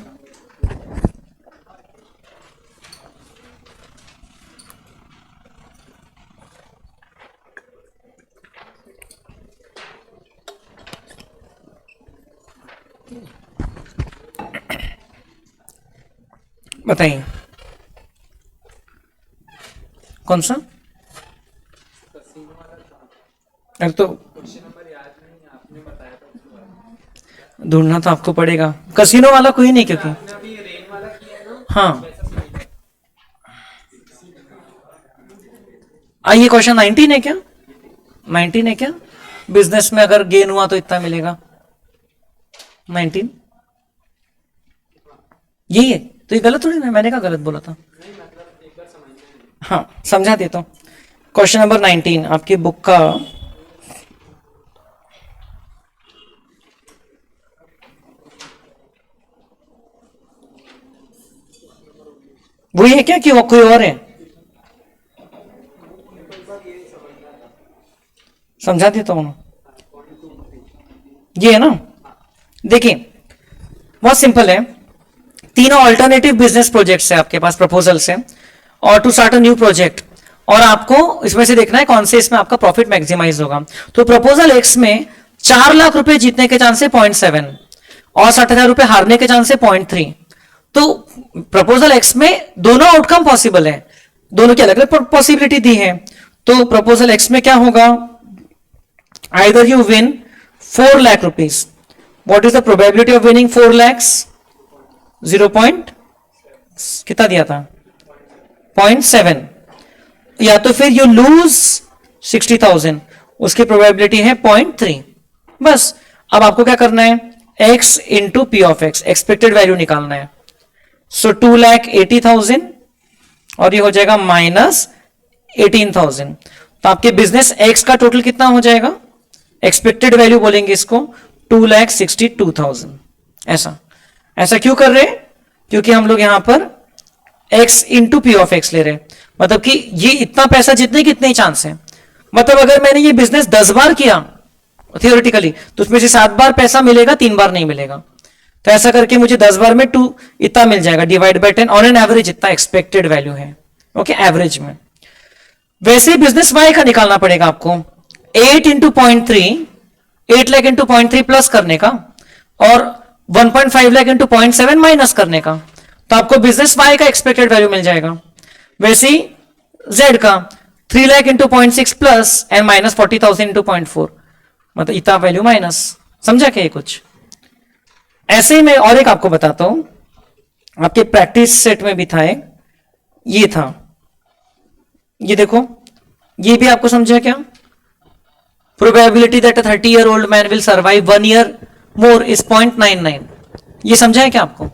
Speaker 1: बताइए। कौन सा? अरे तो ढूंढना तो आपको पड़ेगा। कसिनो वाला कोई नहीं, क्योंकि हाँ ये क्वेश्चन 19 है क्या? 19 है क्या? बिजनेस में अगर गेन हुआ तो इतना मिलेगा 19, यही है। तो ये गलत थोड़ी ना, मैंने कहा गलत बोला था। हाँ समझा देता हूं। क्वेश्चन नंबर 19 आपकी बुक का वही है क्या कि वो कोई और है? समझा देता हूं, ये है ना। देखिए बहुत सिंपल है, तीनों अल्टरनेटिव बिजनेस प्रोजेक्ट्स है आपके पास, प्रपोजल्स है, और to start a new project, और आपको इसमें से देखना है कौन से इसमें आपका प्रॉफिट मैक्सिमाइज होगा। तो प्रपोजल एक्स में 4 लाख रुपए जीतने के चांस है 0.7 और 60,000 रुपए हारने के चांस है 0.3। तो प्रपोजल एक्स में दोनों आउटकम पॉसिबल है, दोनों की अलग अलग पॉसिबिलिटी दी है। तो प्रपोजल एक्स में क्या होगा? Either you win 4 lakh rupees. What is the probability of winning 4 lakhs? 0. कितना दिया था? 0.7। या तो फिर यू लूज 60,000, उसकी प्रोबेबिलिटी है 0.3। बस अब आपको क्या करना है? x into P of x, expected value निकालना है। सो 2,80,000 और ये हो जाएगा -18,000। तो आपके बिजनेस एक्स का टोटल कितना हो जाएगा? एक्सपेक्टेड वैल्यू बोलेंगे इसको 2,62,000। ऐसा ऐसा क्यों कर रहे हैं? क्योंकि हम लोग यहां पर x into P of x ले रहे हैं, मतलब कि ये इतना पैसा जीतने के इतने ही चांस है। मतलब अगर मैंने ये बिजनेस 10 बार किया थियोरेटिकली, तो उसमें से 7 बार पैसा मिलेगा, 3 बार नहीं मिलेगा। तो ऐसा करके मुझे 10 बार में 2 इतना मिल जाएगा, divide by 10 on an average इतना एक्सपेक्टेड वैल्यू है। ओके, एवरेज में। वैसे ही बिजनेस वाई का निकालना पड़ेगा आपको, 8 इंटू 0.3, 8 लाख इंटू 0.3 प्लस करने का, और 1.5 लाख इंटू 0.7 माइनस करने का। तो आपको बिजनेस वाई का एक्सपेक्टेड वैल्यू मिल जाएगा। वैसे ही जेड का 3 lakh into 0.6 plus and minus 40,000 into 0.4, मतलब इतना वैल्यू माइनस। समझा क्या? कुछ ऐसे ही मैं और एक आपको बताता हूं, आपके प्रैक्टिस सेट में भी था एक, ये था, ये देखो, ये भी आपको समझा क्या? Probability that a 30-year-old man will survive 1 year more is 0.99। ये समझा है क्या आपको?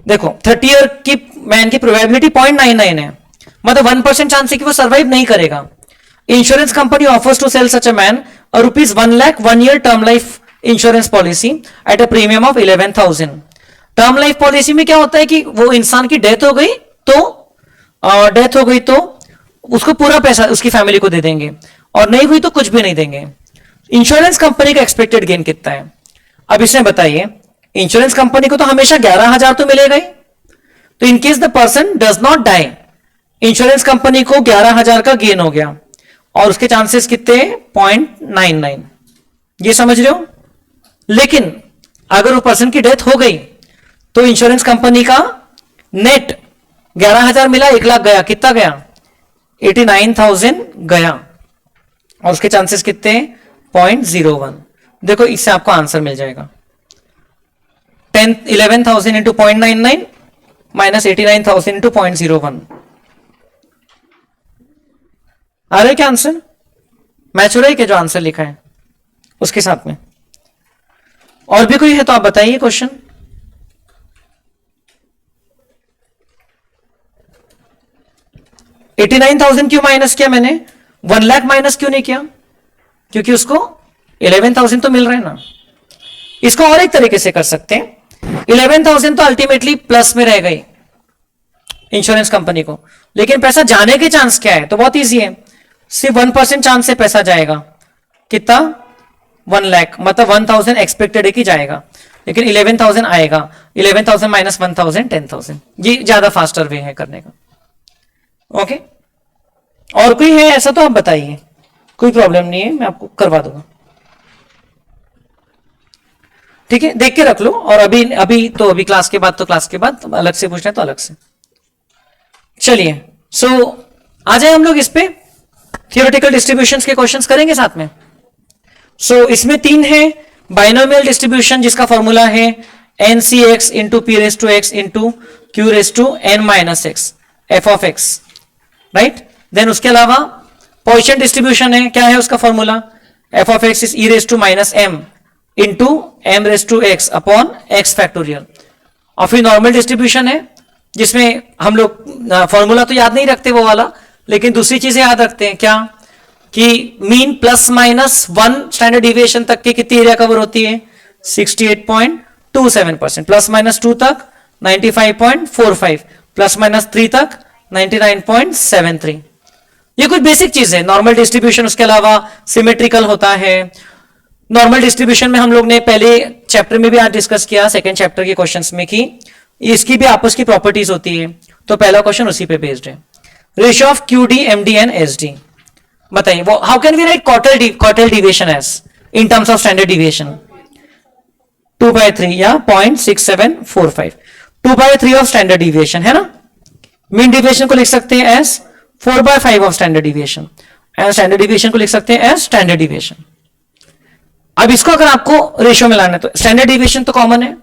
Speaker 1: देखो 30 ईयर की मैन की प्रोबेबिलिटी 0.99 है, मतलब 1% चांस है कि वो सर्वाइव नहीं करेगा। Insurance company offers to sell such a man a rupees 1 lakh 1 year term life insurance policy at a premium of 11,000। Term life policy में क्या होता है कि वो इंसान की डेथ हो गई तो उसको पूरा पैसा उसकी फैमिली को दे देंगे, और नहीं हुई तो कुछ भी नहीं देंगे। इंश्योरेंस कंपनी का एक्सपेक्टेड गेन कितना है? अब इसमें बताइए, इंश्योरेंस कंपनी को तो हमेशा 11,000 तो मिलेगा ही। तो in case the person does not die, insurance company को 11,000 का गेन हो गया, और उसके चांसेस कितने? 0.99। ये समझ रहे हो? लेकिन अगर वो पर्सन की डेथ हो गई तो इंश्योरेंस कंपनी का नेट 11,000 मिला, 1 लाख गया, कितना गया? 89,000 गया, और उसके चांसेस कितने? 0.01। देखो इससे आपको आंसर मिल जाएगा 11,000 इंटू 0.99 माइनस 89,000 इंटू 0.01। आ रहा है क्या आंसर? मैच हो रहा है क्या जो आंसर लिखा है उसके साथ में? और भी कोई है तो आप बताइए क्वेश्चन। $89,000 क्यों माइनस किया मैंने? 1 लाख माइनस क्यों नहीं किया? क्योंकि उसको 11,000 तो मिल रहे हैं ना। इसको और एक तरीके से कर सकते हैं, 11,000 तो अल्टीमेटली प्लस में रह गई इंश्योरेंस कंपनी को, लेकिन पैसा जाने के चांस क्या है? तो बहुत इजी है, सिर्फ 1% चांस से पैसा जाएगा। कितना? 1 लाख, मतलब 1,000 एक्सपेक्टेड है कि जाएगा, लेकिन 11,000 आएगा। 11,000 माइनस 1,000 10,000। ये ज्यादा फास्टर वे है करने का। ओके, और कोई है ऐसा तो आप बताइए, कोई प्रॉब्लम नहीं है, मैं आपको करवा दूंगा। ठीक है, देख के रख लो। और अभी क्लास के बाद तो क्लास के बाद, अलग से पूछना है तो अलग से। चलिए, सो आ जाए हम लोग इस पे, थियोरेटिकल डिस्ट्रीब्यूशंस के क्वेश्चंस करेंगे साथ में। सो इसमें 3 है, बाइनोमियल डिस्ट्रीब्यूशन जिसका फॉर्मूला है NCX into P raise to x into Q raise to N minus x, f of x, right. Then उसके अलावा पॉइसन डिस्ट्रीब्यूशन है, क्या है उसका formula, f of x is e raise to minus m into M raise to x upon x factorial. और फिर normal distribution है जिसमें हम लोग फॉर्मूला तो याद नहीं रखते वो वाला, लेकिन दूसरी चीजें याद रखते हैं, क्या कि mean plus minus 1 standard deviation तक की कितनी एरिया कवर होती है, 68.27%, प्लस माइनस 2 तक 95.45, प्लस माइनस 3 तक 99.73। ये कुछ बेसिक चीज है। नॉर्मल डिस्ट्रीब्यूशन, उसके अलावा सिमेट्रिकल होता है। नॉर्मल डिस्ट्रीब्यूशन में हम लोग ने पहले चैप्टर में भी आज डिस्कस किया, सेकंड चैप्टर के क्वेश्चंस में, कि इसकी भी आपस की प्रॉपर्टीज होती है। तो पहला क्वेश्चन उसी पे बेस्ड है, ratio of QD MD and SD। बताइए वो how can we write quartile deviation as in terms of standard deviation, 2/3 या 0.6745, 2/3 ऑफ स्टैंडर्ड डिविएशन है ना। मीन डिविएशन को लिख सकते हैं as 4/5 of standard deviation, and standard deviation को लिख सकते हैं एज स्टैंडर्ड डिविएशन। अब इसको अगर आपको रेशियो में लाना है तो स्टैंडर्ड डिविएशन तो कॉमन है,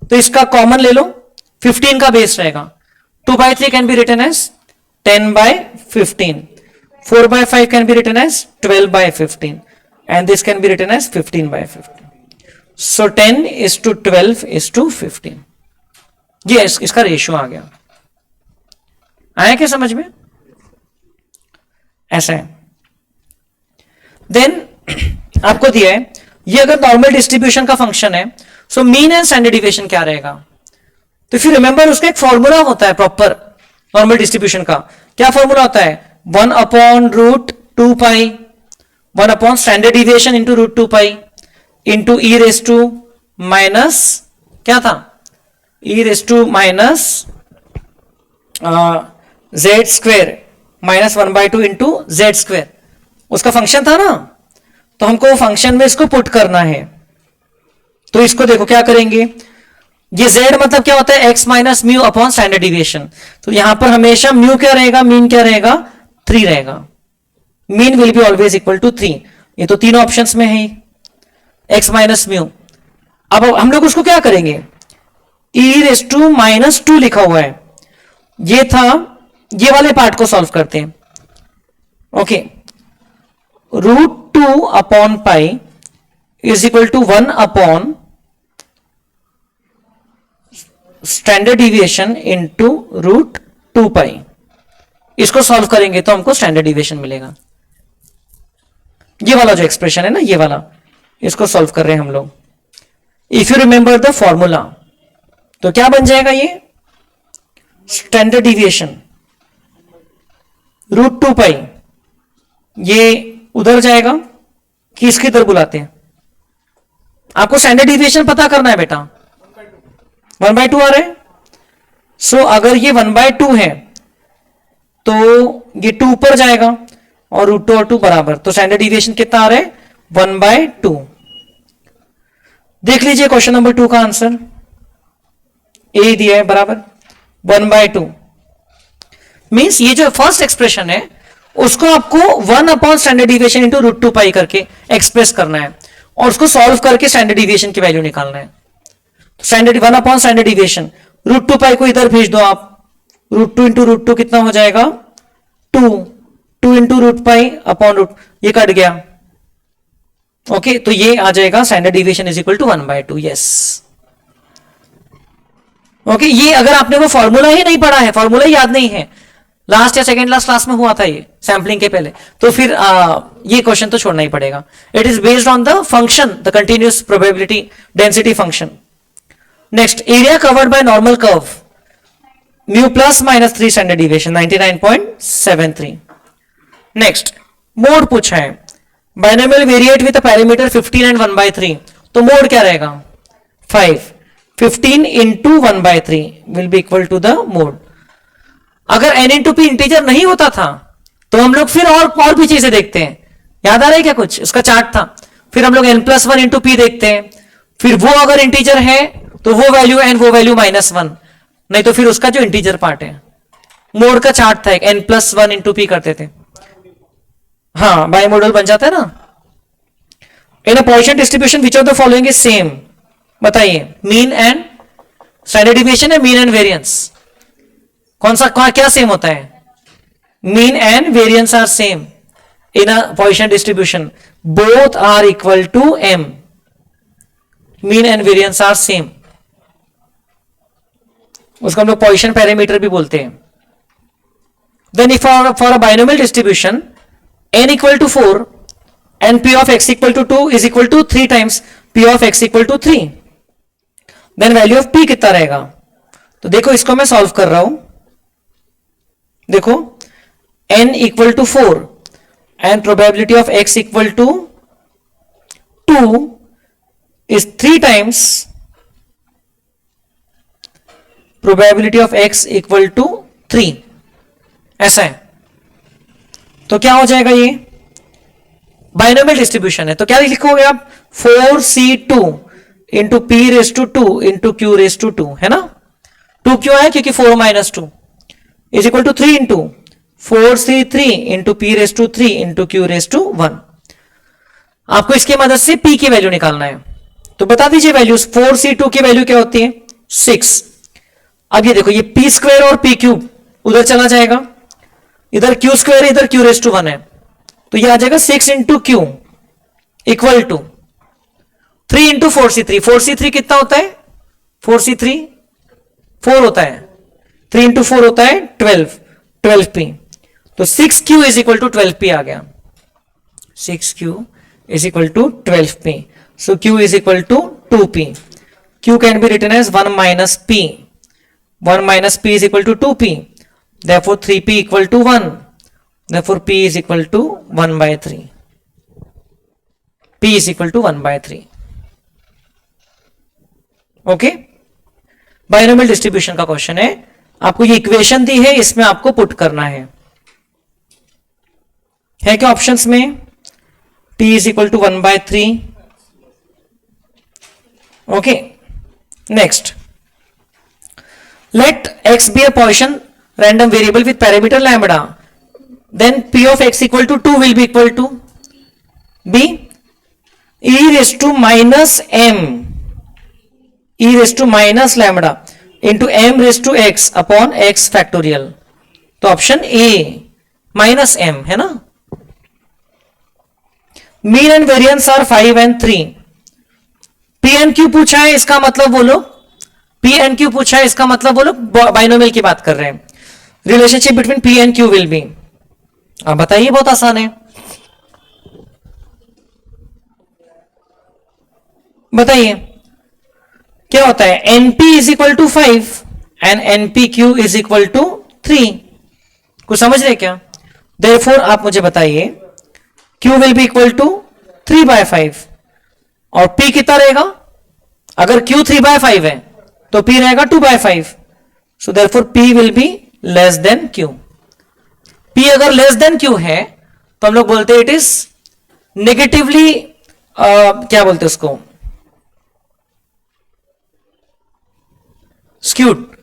Speaker 1: तो इसका कॉमन ले लो, 15 का बेस रहेगा। 2/3 can be written as 10/15, 4/5 can be written as 12/15, and this can be written as 15/15. So 10 is to 12 is to 15. ये इसका रेशियो आ गया। आया क्या समझ में? ऐसा है। देन आपको दिया है, ये अगर नॉर्मल डिस्ट्रीब्यूशन का फंक्शन है, so mean and standard deviation क्या रहेगा। तो फिर रिमेंबर उसका एक फॉर्मूला होता है प्रॉपर नॉर्मल डिस्ट्रीब्यूशन का। क्या फॉर्मूला होता है, 1 upon root 2 pi, 1 upon standard deviation into root 2 pi into E raise to minus, क्या था, E raise to minus Z square minus 1/2 into Z square, उसका फंक्शन था ना। तो हमको वो फंक्शन में इसको पुट करना है। तो इसको देखो क्या करेंगे, ये z मतलब क्या होता है, x minus mu upon standard deviation. तो यहां पर हमेशा म्यू क्या रहेगा, मीन क्या रहेगा, 3 रहेगा। Mean will be always equal to 3। ये तो तीनों ऑप्शंस में है, x माइनस म्यू। अब हम लोग उसको क्या करेंगे, e रेस टू माइनस 2 लिखा हुआ है, ये था, ये वाले पार्ट को सॉल्व करते हैं। Okay, root 2 upon pi is equal to 1 upon standard deviation into root 2 pi. इसको सॉल्व करेंगे तो हमको स्टैंडर्ड डिविएशन मिलेगा। ये वाला जो एक्सप्रेशन है ना, ये वाला, इसको सॉल्व कर रहे हैं हम लोग। If you remember the formula, तो क्या बन जाएगा, ये स्टैंडर्ड डिविएशन रूट 2 पाई, ये उधर जाएगा कि इसकी तरफ बुलाते हैं। आपको स्टैंडर्ड डिविएशन पता करना है बेटा, 1/2 आ रहा है। सो अगर ये 1/2 है तो ये 2 ऊपर जाएगा और रूट 2 और 2 बराबर, तो स्टैंडर्ड डिविएशन कितना आ रहा है, 1/2। देख लीजिए क्वेश्चन नंबर 2 का आंसर, ए दिया है बराबर 1/2। मींस ये जो फर्स्ट एक्सप्रेशन है उसको आपको 1 upon standard deviation into root 2 pi करके एक्सप्रेस करना है, और उसको सॉल्व करके स्टैंडर्ड डिविएशन की वैल्यू निकालना है। Standard 1 upon standard deviation, root 2 pi को इधर भेज दो आप, रूट 2 इंटू रूट 2 कितना हो जाएगा, 2 into root pi upon root, ये कट गया। ओके, तो ये आ जाएगा standard deviation is equal to 1/2। Yes, okay. ये अगर आपने वो फॉर्मूला ही नहीं पढ़ा है, फॉर्मूला ही याद नहीं है, लास्ट या सेकेंड लास्ट क्लास में हुआ था ये सैंपलिंग के पहले, तो फिर ये क्वेश्चन तो छोड़ना ही पड़ेगा। It is based on the function, the continuous probability density function. Next, area covered by normal curve, mu plus minus 3 standard deviation 99.73। Next, mode पूछा है, binomial variate with parameter 15 and 1/3, तो मोड क्या रहेगा, 5, 15 into 1/3 will be equal to the mode. अगर n into P integer नहीं होता था तो हम लोग फिर और भी चीजें देखते हैं, याद आ रहा है क्या कुछ, उसका चार्ट था। फिर हम लोग n+1 इंटू पी देखते हैं, फिर वो अगर इंटीजर है तो वो वैल्यू n, वो वैल्यू -1, नहीं तो फिर उसका जो इंटीजर पार्ट है। मोड का चार्ट था एक, n+1 इंटू पी करते थे। हाँ, बाई मॉडल बन जाता है ना। In a Poisson distribution which of the following is same, बताइए। मीन एंड स्टैंडर्ड डिविएशन है, मीन एंड वेरियंस, कौन सा क्या सेम होता है? Mean and variance are same in a Poisson distribution, both are equal to m, mean and variance are same. उसको हम लोग पॉइसन पैरामीटर भी बोलते हैं। Then if for a binomial distribution n equal to 4 and p of x equal to 2 is equal to 3 times p of x equal to 3, then value of p कितना रहेगा? तो देखो इसको मैं सॉल्व कर रहा हूं, देखो n equal to 4 and probability of x equal to 2 is 3 times probability of x equal to 3, ऐसा है। तो क्या हो जाएगा? ये बाइनोमियल डिस्ट्रीब्यूशन है, तो क्या लिखोगे आप? 4c2 into P raise to 2 into Q raise to 2, है ना। 2 क्यों है? क्योंकि 4 minus 2 is equal to 3 into 4c3 into P raise to 3 into Q raise to 1। आपको इसकी मदद से p की वैल्यू निकालना है, तो बता दीजिए वैल्यूज। 4c2 की वैल्यू क्या होती है? 6। अब ये देखो, ये पी स्क्वायर और पी क्यूब उधर चला जाएगा, इधर क्यू स्क्वायर, इधर क्यू रेस टू 1 है, तो ये आ जाएगा 6 into Q equal to 3 into 4c3। 4c3 कितना होता है? 4c3 4 होता है, 3 इंटू 4 होता है 12p, तो 6q is equal to 12p आ गया। 6q is equal to 12p, so q is equal to 2p। q can be written as 1 minus p, 1 minus p is equal to 2p, therefore 3p equal to 1, therefore p is equal to 1 by 3, p is equal to 1 by 3। Okay, binomial distribution का question है, आपको ये equation दी है, इसमें आपको put करना है क्या ऑप्शंस में? p is equal to 1 by 3। Okay, next, let x be a Poisson random variable with parameter lambda, then p of x equal to 2 will be equal to b e raised to minus m, e raised to minus lambda into m raised to x upon x factorial। तो option A minus m है ना। Mean and variance are 5 and 3। p and q पूछा है, इसका मतलब बोलो, p and q पूछा है, इसका मतलब बोलो बाइनोमियल की बात कर रहे हैं। Relationship between p and q will B, आप बताइए, बहुत आसान है, बताइए क्या होता है? np is equal to 5 and npq is equal to 3। कुछ समझ रहे क्या? देयरफॉर आप मुझे बताइए q will be equal to 3 by 5 और p कितना रहेगा? अगर q 3 by 5 है तो p रहेगा 2 by 5, so therefore p will be less than q। p अगर लेस देन q है तो हम लोग बोलते हैं इट इज नेगेटिवली, क्या बोलते हैं उसको, स्क्यूड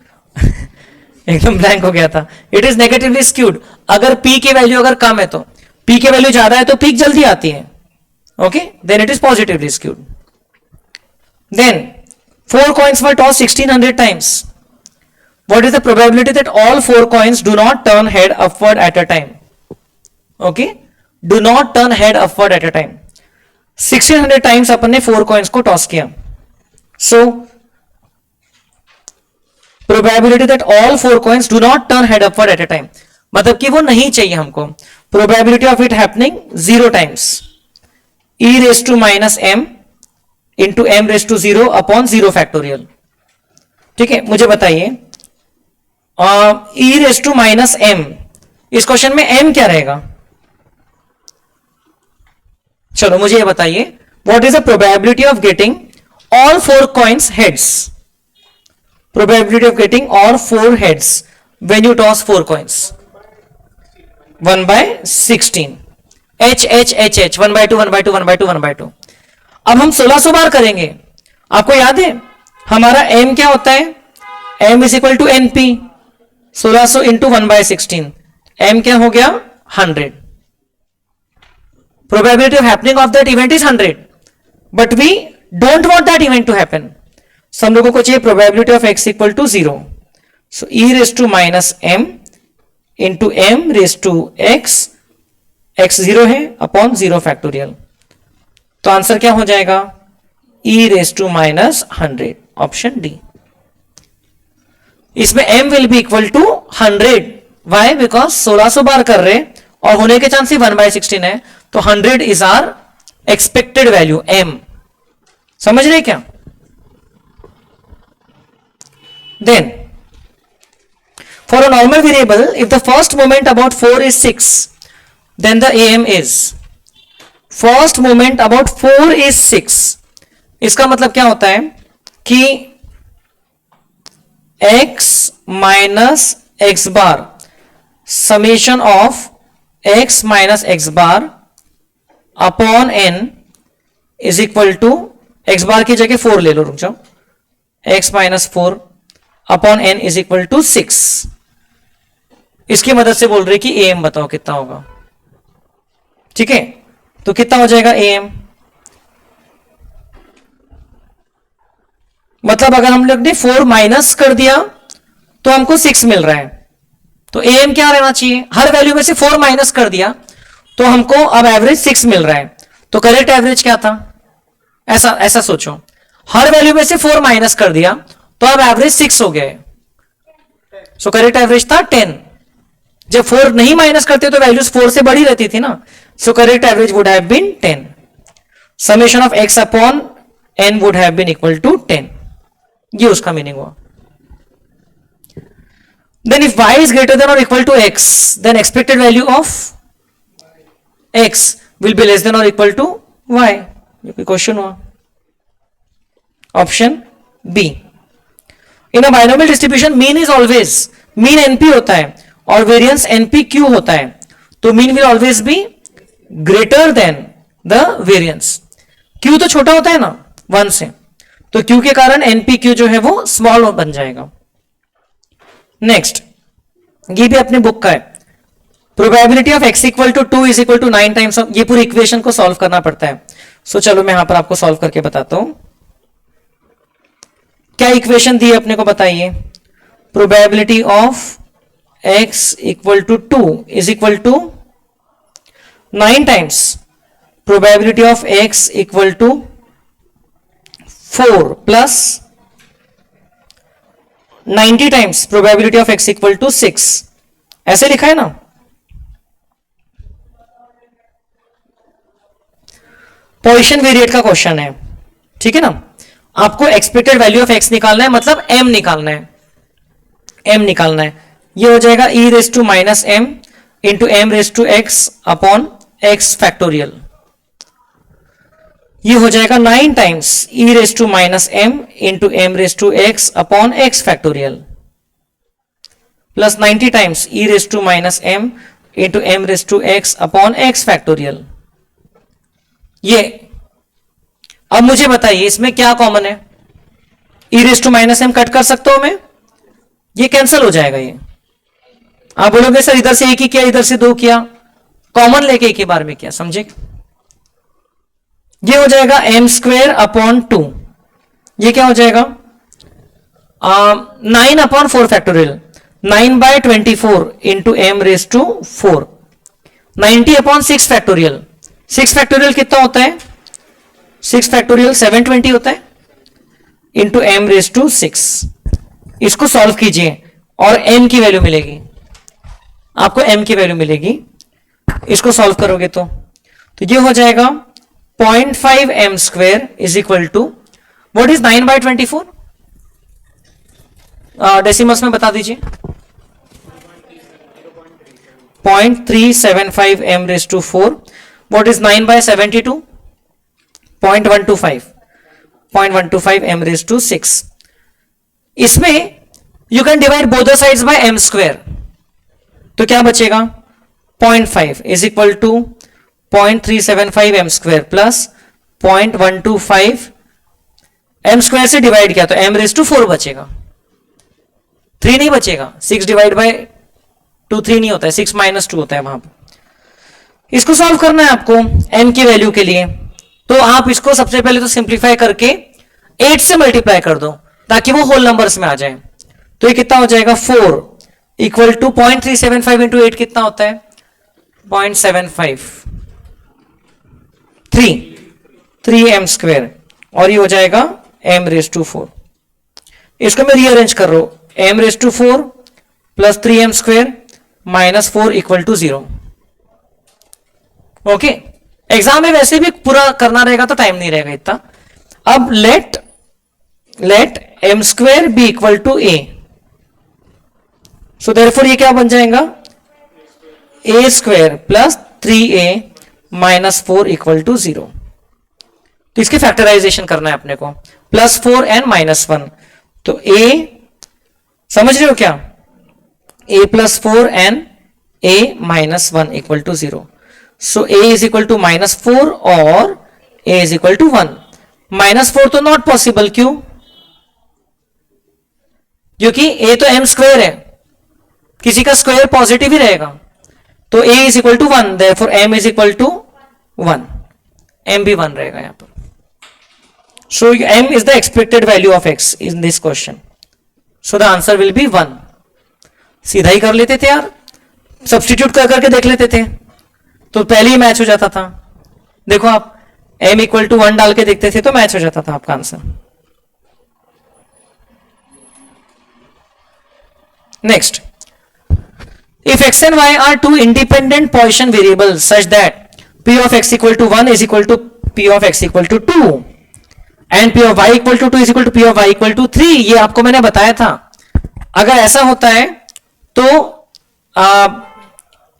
Speaker 1: एकदम ब्लैंक हो गया था। It is negatively skewed. अगर p की वैल्यू अगर कम है तो, p की वैल्यू ज्यादा है तो पीक जल्दी आती है, okay, then it is positively skewed. Then 4 coins were tossed 1600 times. What is the probability that all 4 coins do not turn head upward at a time? Okay, do not turn head upward at a time. 1600 times अपन ने 4 coins को toss किया, so probability that all 4 coins do not turn head upward at a time, मतलब कि वो नहीं चाहिए हमको। probability of it happening 0 times, e raised to minus m into m raised to 0 upon 0 factorial। ठीक है, मुझे बताइए e raised to minus m, इस क्वेश्चन में m क्या रहेगा? चलो मुझे ये बताइए, what is the probability of getting all 4 coins heads? Probability of getting all 4 heads when you toss 4 coins, 1 by 16, h h h h 1 by 2 1 by 2 1 by 2 1 by 2। अब हम 1600 बार करेंगे, आपको याद है हमारा m क्या होता है? m is equal to np, 1600 into 1/16, m क्या हो गया 100. Probability of happening of that event is 100, but we don't want that event to happen. So हम लोगों को चाहिए probability of x equal to 0. So e raised to minus m into m raised to x, x 0 है upon 0 factorial. तो answer क्या हो जाएगा e raised to minus 100, option D. इसमें m will be equal to 100. Why? Because 1600 बार कर रहे और होने के चांस ही 1/16 है, तो 100 is are expected value m. समझ रहे क्या? Then for a normal variable if the first moment about 4 is 6, then the am is first moment about 4 is 6. इसका मतलब क्या होता है कि x minus x bar summation of x minus x bar upon n is equal to, X bar की जगह 4 ले लो, रुक जाओ, x minus 4 upon n is equal to 6. इसकी मदद से बोल रहे कि am बताओ कितना होगा. ठीक है, तो कितना हो जाएगा am? मतलब अगर हम लोग ने 4 माइनस कर दिया तो हमको 6 मिल रहा है, तो am क्या रहना चाहिए? हर वैल्यू में से 4 माइनस कर दिया तो हमको अब एवरेज 6 मिल रहा है, तो करेक्ट एवरेज क्या था? ऐसा सोचो, हर वैल्यू में से 4 माइनस कर दिया तो अब एवरेज 6 हो गया है. सो करेक्ट एवरेज था 10. जब 4 नहीं माइनस करते तो वैल्यूज 4 से बड़ी रहती थी ना, so correct average would have been 10. Summation of x upon n would have been equal to 10. ये उसका मीनिंग हुआ. Then if y is greater than or equal to x, then expected value of x will be less than or equal to y. ये कोई question हुआ? Option B. In a binomial distribution mean is always, mean np होता है और variance npq होता है, तो mean will always be greater than the variance. q तो छोटा होता है ना 1 से, तो q के कारण npq जो है वो स्मॉल बन जाएगा. नेक्स्ट, ये भी अपने बुक का है. Probability of x equal to 2 is equal to 9 times of, ये पूरी इक्वेशन को सॉल्व करना पड़ता है. सो चलो मैं यहां पर आपको सॉल्व करके बताता हूं. क्या इक्वेशन दी है अपने को बताइए. Probability of x equal to 2 is equal to 9 times probability of x equal to 4 plus 90 times probability of x equal to 6. ऐसे लिखा है ना. पोजीशन वेरिएट का क्वेश्चन है, ठीक है ना. आपको एक्सपेक्टेड वैल्यू ऑफ x निकालना है, मतलब m निकालना है, m निकालना है. ये हो जाएगा e raise to minus m into m raise to x upon x factorial. ये हो जाएगा 9 times e raise to minus m into m raise to x upon x factorial plus 90 times e raise to minus m into m raise to x upon x factorial. ये अब मुझे बताइए इसमें क्या common है. e raise to minus m cut कर सकता हूं मैं, ये कैंसिल हो जाएगा. ये आप बोलोगे सर इधर से एक ही किया इधर से 2 किया, कॉमन लेके एक ही बार में किया, समझे. ये हो जाएगा m स्क्वेयर अपॉन 2. ये क्या हो जाएगा 9 upon 4 factorial, 9/24 into m raise to 4. 90 upon 6 factorial, 6 factorial कितना होता है, 6 फैक्टोरियल 720 होता है इंटू m रेज टू 6. इसको सॉल्व कीजिए और m की वैल्यू मिलेगी आपको, m की वैल्यू मिलेगी. इसको सॉल्व करोगे तो ये हो जाएगा 0.5 m square is equal to what is 9/24. Decimals में बता दीजिए. 0.375 m raise to 4. What is 9/72. 0.125 m raise to 6. इसमें you can divide both the sides by m square, तो क्या बचेगा 0.5 is equal to 0.375 m square plus 0.125 m square से divide किया तो m रेज टू 4 बचेगा. 3 नहीं बचेगा, 6 डिवाइड बाय 2 3 नहीं होता है, 6 माइनस 2 होता है वहां पर। इसको सॉल्व करना है आपको m की वैल्यू के लिए, तो आप इसको सबसे पहले तो सिंप्लीफाई करके 8 से मल्टीप्लाई कर दो ताकि वो होल नंबर्स में आ जाए। तो ये कितना हो जाएगा 4 इक्वल टू 0.375 इंटू 8 कितना होता है 0.75 3m स्क्वायर, और ये हो जाएगा m रेज टू 4। इसको मैं रीअरेंज कर रहा हूं, m raise to 4 plus 3m square minus 4 equal to 0। Okay, exam में वैसे भी पूरा करना रहेगा तो टाइम नहीं रहेगा इतना। अब let m square be equal to a, so therefore ये क्या बन जाएगा a square plus 3a minus 4 equal to 0। तो इसके फैक्टराइजेशन करना है अपने को, प्लस 4 एंड माइनस 1। तो a समझ रहे हो क्या, a plus 4 and a minus 1 equal to 0। So a is equal to minus 4 और a is equal to 1। Minus 4 तो नॉट पॉसिबल, क्यों, क्योंकि a तो m स्क्वायर है, किसी का स्क्वायर पॉजिटिव ही रहेगा, तो a is equal to 1, therefore m is equal to 1, m भी 1 रहेगा यहां पर। So m is the expected value of x in this question, so the answer will be 1। सीधा ही कर लेते थे यार, सब्स्टिट्यूट कर करके देख लेते थे तो पहले ही मैच हो जाता था। देखो आप m इक्वल टू 1 डाल के देखते थे तो मैच हो जाता था आपका answer. Next, if x and y are two independent position variables such that p of x equal to 1 is equal to p of x equal to 2 and p of y equal to 2 is equal to p of y equal to 3, ये आपको मैंने बताया था। अगर ऐसा होता है तो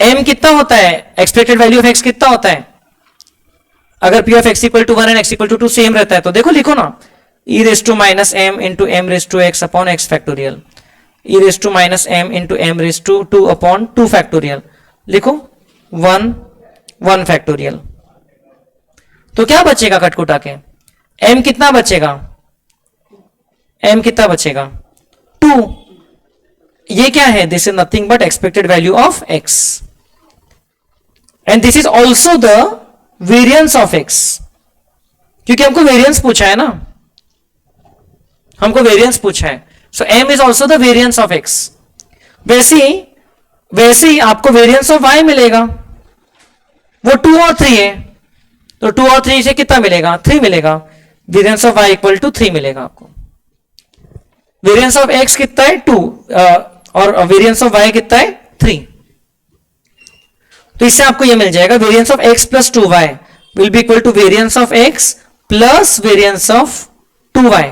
Speaker 1: m कितना होता है, एक्सपेक्टेड वैल्यू ऑफ x कितना होता है, अगर p of x equal to 1 and x equal to 2 same रहता है तो देखो लिखो ना, e raised to minus m into m raised to x upon x factorial, e raised to minus m into m raised to 2 upon 2 factorial, लिखो 1 1 factorial। तो क्या बचेगा कटकुटा के, m कितना बचेगा, m कितना बचेगा 2। ये क्या है, this is nothing but expected value of x and this is also the variance of x, क्योंकि हमको वेरियंस पूछा है ना, हमको वेरियंस पूछा है। सो m is also the variance of x। वैसे ही आपको वेरियंस ऑफ y मिलेगा, वो 2 और 3 है, तो 2 और 3 से कितना मिलेगा 3 मिलेगा, variance of y equal to 3 मिलेगा आपको। वेरियंस ऑफ x कितना है 2 और वेरियंस ऑफ y कितना है 3, तो इससे आपको ये मिल जाएगा variance of x plus 2y will be equal to variance of x plus variance of 2y।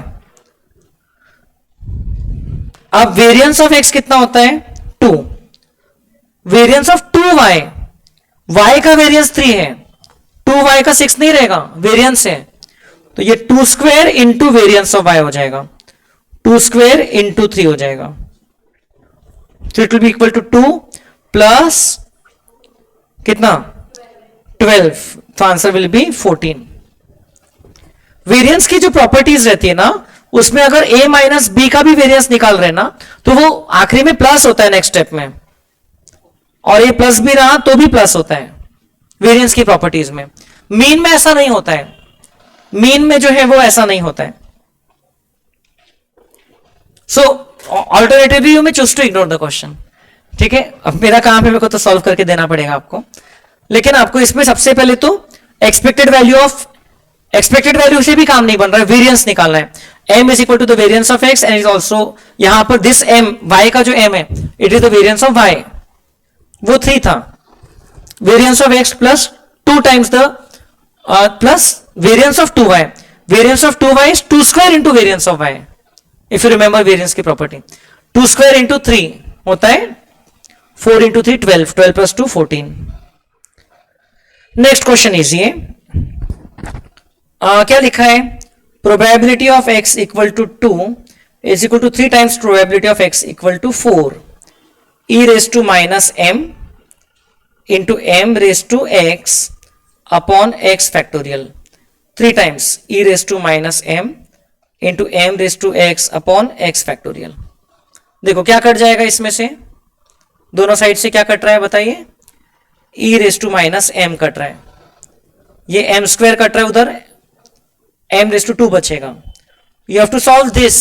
Speaker 1: अब वेरियंस ऑफ x कितना होता है 2, वेरियंस ऑफ 2y, y का वेरियंस 3 है, 2y का 6 नहीं रहेगा, वेरियंस है, तो ये 2 square into variance of y हो जाएगा, 2 स्क्वायर इंटू 3 हो जाएगा, तो it will be equal to 2 plus कितना 12, तो आंसर विल बी 14। वेरियंस की जो प्रॉपर्टीज रहती है ना, उसमें अगर a माइनस बी का भी वेरियंस निकाल रहे ना तो वो आखिरी में प्लस होता है नेक्स्ट स्टेप में, और ये प्लस भी रहा तो भी प्लस होता है वेरियंस की प्रॉपर्टीज में। मीन में ऐसा नहीं होता है, मीन में जो है वो ऐसा नहीं होता है। So alternatively you may choose to ignore the question, ठीक है। अब मेरा काम है, मेरे को तो सॉल्व करके देना पड़ेगा आपको, लेकिन आपको इसमें सबसे पहले तो एक्सपेक्टेड वैल्यू से भी काम नहीं बन रहा है, वेरियंस निकालना है। m is equal to the variance of x and is also यहां पर दिस m y का जो m है it is the variance of y, वो 3 था, variance of x plus 2 times the plus variance of 2y, variance of 2y is 2 square into variance of y, if you remember variance की property, 2 square into 3 होता है 4 into 3 12, 12 plus 2 14। Next question easy है, क्या लिखा है, probability of x equal to 2 is equal to 3 times probability of x equal to 4 e raise to minus m into m raise to x upon x factorial, 3 times e raise to minus m into m raise to x upon x factorial. देखो क्या cut जाएगा इसमें से, दोनों side से क्या cut रहा है बताइए, e raise to minus M cut रहा है, ये एम स्क्वायर कट रहा है, उधर m रेस टू 2 बचेगा. You have to solve this.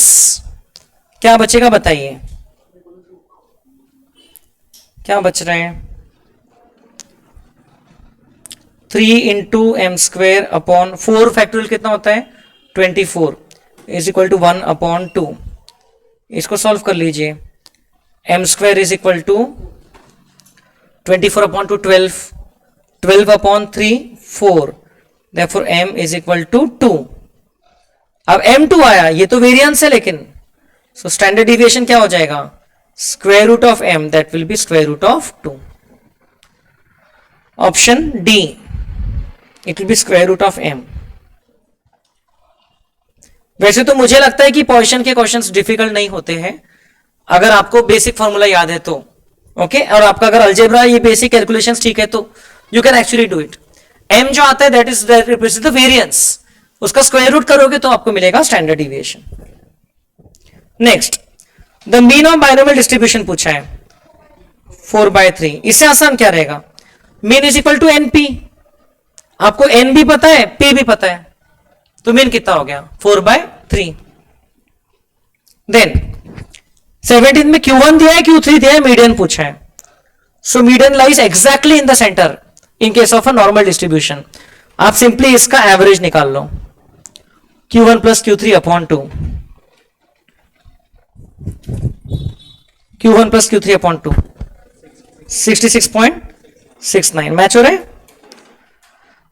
Speaker 1: क्या बचेगा बताइए, क्या बच रहे हैं, 3 into M square upon 4 factorial कितना होता है 24 इज इक्वल टू 1 अपॉन 2. इसको सॉल्व कर लीजिए. M square is equal to 24 upon two 12 upon 3 4, therefore m is equal to 2. अब m2 आया, ये तो वेरिएंस है लेकिन, सो स्टैंडर्ड डिविएशन क्या हो जाएगा, square root of m, that will be square root of 2. Option D, it will be square root of m. वैसे तो मुझे लगता है कि पोजीशन के क्वेश्चंस डिफिकल्ट नहीं होते हैं अगर आपको बेसिक फॉर्मूला याद है तो, ओके और आपका अगर अलजेब्रा ये बेसिक कैलकुलेशंस ठीक है तो you can actually do it. m जो आता है दैट इज द वेरिएंस, उसका स्क्वायर रूट करोगे तो आपको मिलेगा standard deviation. Next, the mean of binomial distribution पूछा है 4/3. इससे आसान क्या रहेगा, mean is equal to NP. आपको n भी पता है p भी पता है, तो मीन कितना हो गया 4/3. देन 17 में Q1 दिया है, Q3 दिया है, मीडियन पूछा है. So median lies exactly in the centre in case of a normal distribution. आप सिंपली इसका एवरेज निकाल लो, Q1 plus Q3 upon 2, Q1 plus Q3 upon 2, 66.69 match हो रहा है.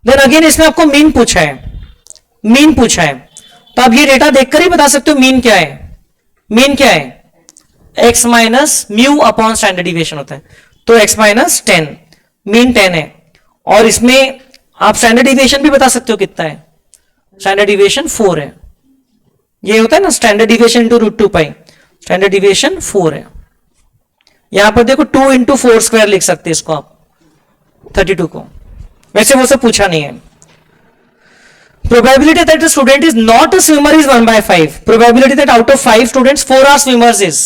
Speaker 1: देन अगेन इसमें आपको मीन पूछा है, मीन पूछा है, तो आप ये डेटा देखकर ही बता सकते हो मीन क्या है. मीन क्या है, x minus mu upon standard deviation होता है, तो x माइनस 10, मीन 10 है. और इसमें आप स्टैंडर्ड डिविएशन भी बता सकते हो कितना है, स्टैंडर्ड डिविएशन 4 है. ये होता है ना स्टैंडर्ड डिविएशन इंटू रूट 2 पाई, स्टैंडर्ड डिविएशन 4 है. यहां पर देखो 2 इंटू 4 स्क्वायर लिख सकते हैं इसको आप 32 को. वैसे वो सब पूछा नहीं है. Probability that the student is not a swimmer is 1/5. Probability that out of 5 students 4 are swimmers is,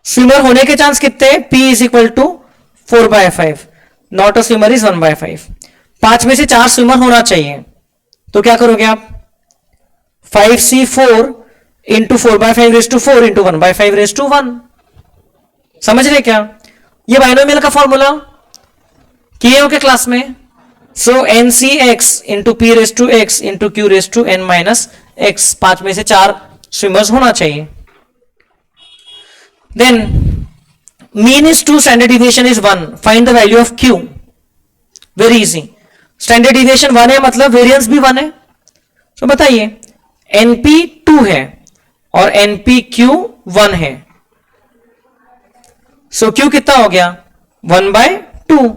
Speaker 1: swimmer होने के चांस कितने हैं, P is equal to 4/5, not a swimmer is 1/5. 5 में से 4 स्विमर होना चाहिए, तो क्या करोगे आप 5C4 into 4/5 raise to 4 into 1/5 raise to 1. समझ रहे क्या, ये बाइनोमियल का फॉर्मूला किए हो क्या क्लास में. So NCX into P raise to X into Q raise to N minus X, 5 में से 4 स्विमर्स होना चाहिए. Then mean is 2, standard deviation is 1. Find the value of Q. Very easy. Standard deviation 1 है मतलब variance भी 1 है. तो बताइए NP 2 है और NPQ 1 है. So Q कितना हो गया 1/2.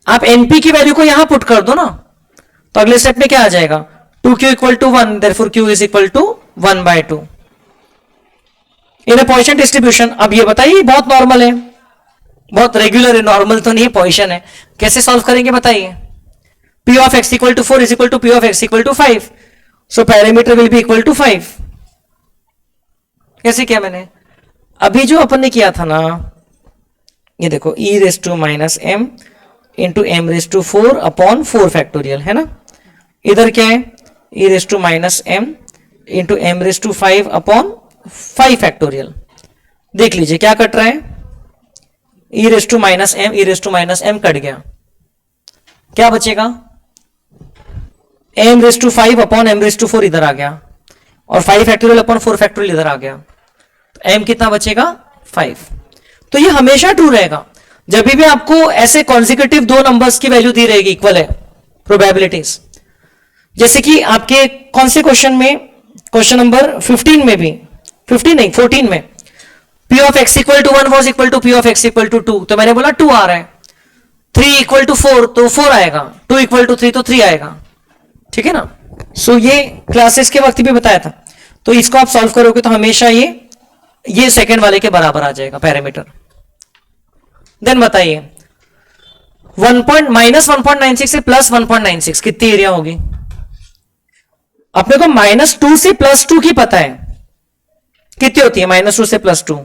Speaker 1: आप NP की वैल्यू को यहां पुट कर दो ना, तो अगले स्टेप में क्या आ जाएगा 2Q equal to 1, therefore Q is equal to 1/2 in Poisson distribution. अब ये बताइए बहुत नॉर्मल है, बहुत रेगुलर है, नॉर्मल तो नहीं पोजिशन है. कैसे सॉल्व करेंगे बताइए, P of x equal to 4 is equal to P of x equal to 5, so parameter will be equal to 5. कैसे किया मैंने, अभी जो अपन ने किया था ना, ये देखो e raise to minus m into m raise to 4 upon 4 factorial है ना. इधर क्या है e raise to minus m into m raise to 5 upon 5 factorial. देख लीजिए क्या कट रहा है, e raise to minus m, e raise to minus m cut गया, क्या बचेगा m raise to 5 upon m raise to 4 इधर आ गया, और 5 फैक्टोरियल अपॉन 4 फैक्टोरियल इधर आ गया, तो m कितना बचेगा 5. तो ये हमेशा ट्रू रहेगा जब भी आपको ऐसे कॉन्जिक्यूटिव 2 नंबर्स की वैल्यू दी रहेगी इक्वल है प्रोबेबिलिटीज. जैसे कि आपके कौन से क्वेश्चन में, क्वेश्चन नंबर 15 में भी, 15 नहीं 14 में P of x equal to 1 was equal to P of x equal to 2, तो मैंने बोला 2 आ रहा है. 3 इक्वल टू 4 तो 4 आएगा, 2 इक्वल टू 3 तो 3 आएगा, ठीक है ना. सो ये क्लासेस के वक्त भी बताया था. तो इसको आप सॉल्व करोगे तो हमेशा ये सेकंड वाले के बराबर आ जाएगा पैरामीटर. देन बताइए -1.96 से प्लस 1.96 कितनी एरिया होगी. अपने को -2 से +2 की पता है, कितनी होती है -2 से +2?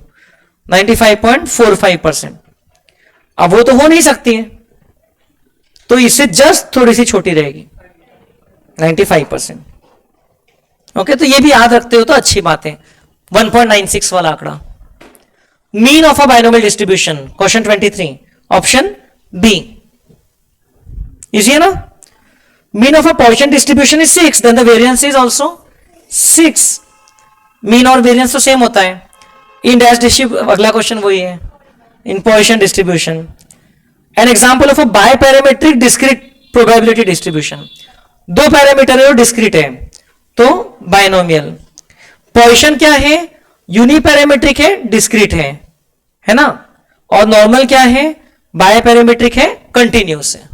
Speaker 1: 95.45%। अब वो तो हो नहीं सकती है, तो इससे जस्ट थोड़ी सी छोटी रहेगी 95%। ओके, तो ये भी याद रखते हो तो अच्छी बात है। 1.96 वाला आंकड़ा। Mean of a binomial distribution, question 23, option B. Easy है ना? Mean of a Poisson distribution is 6, then the variance is also 6। Mean और वेरिएंस तो सेम होता है इन डैश डिस्ट्रीब्यूशन। अगला क्वेश्चन वही है, in Poisson distribution. An example of a biparametric discrete probability distribution. दो पैरामीटर है और डिस्क्रीट है, तो बाइनोमियल। पॉइसन क्या है? यूनिपैरामीट्रिक है, डिस्क्रीट है ना? और नॉर्मल क्या है? बाय पैरामीट्रिक है, कंटिन्यूस है।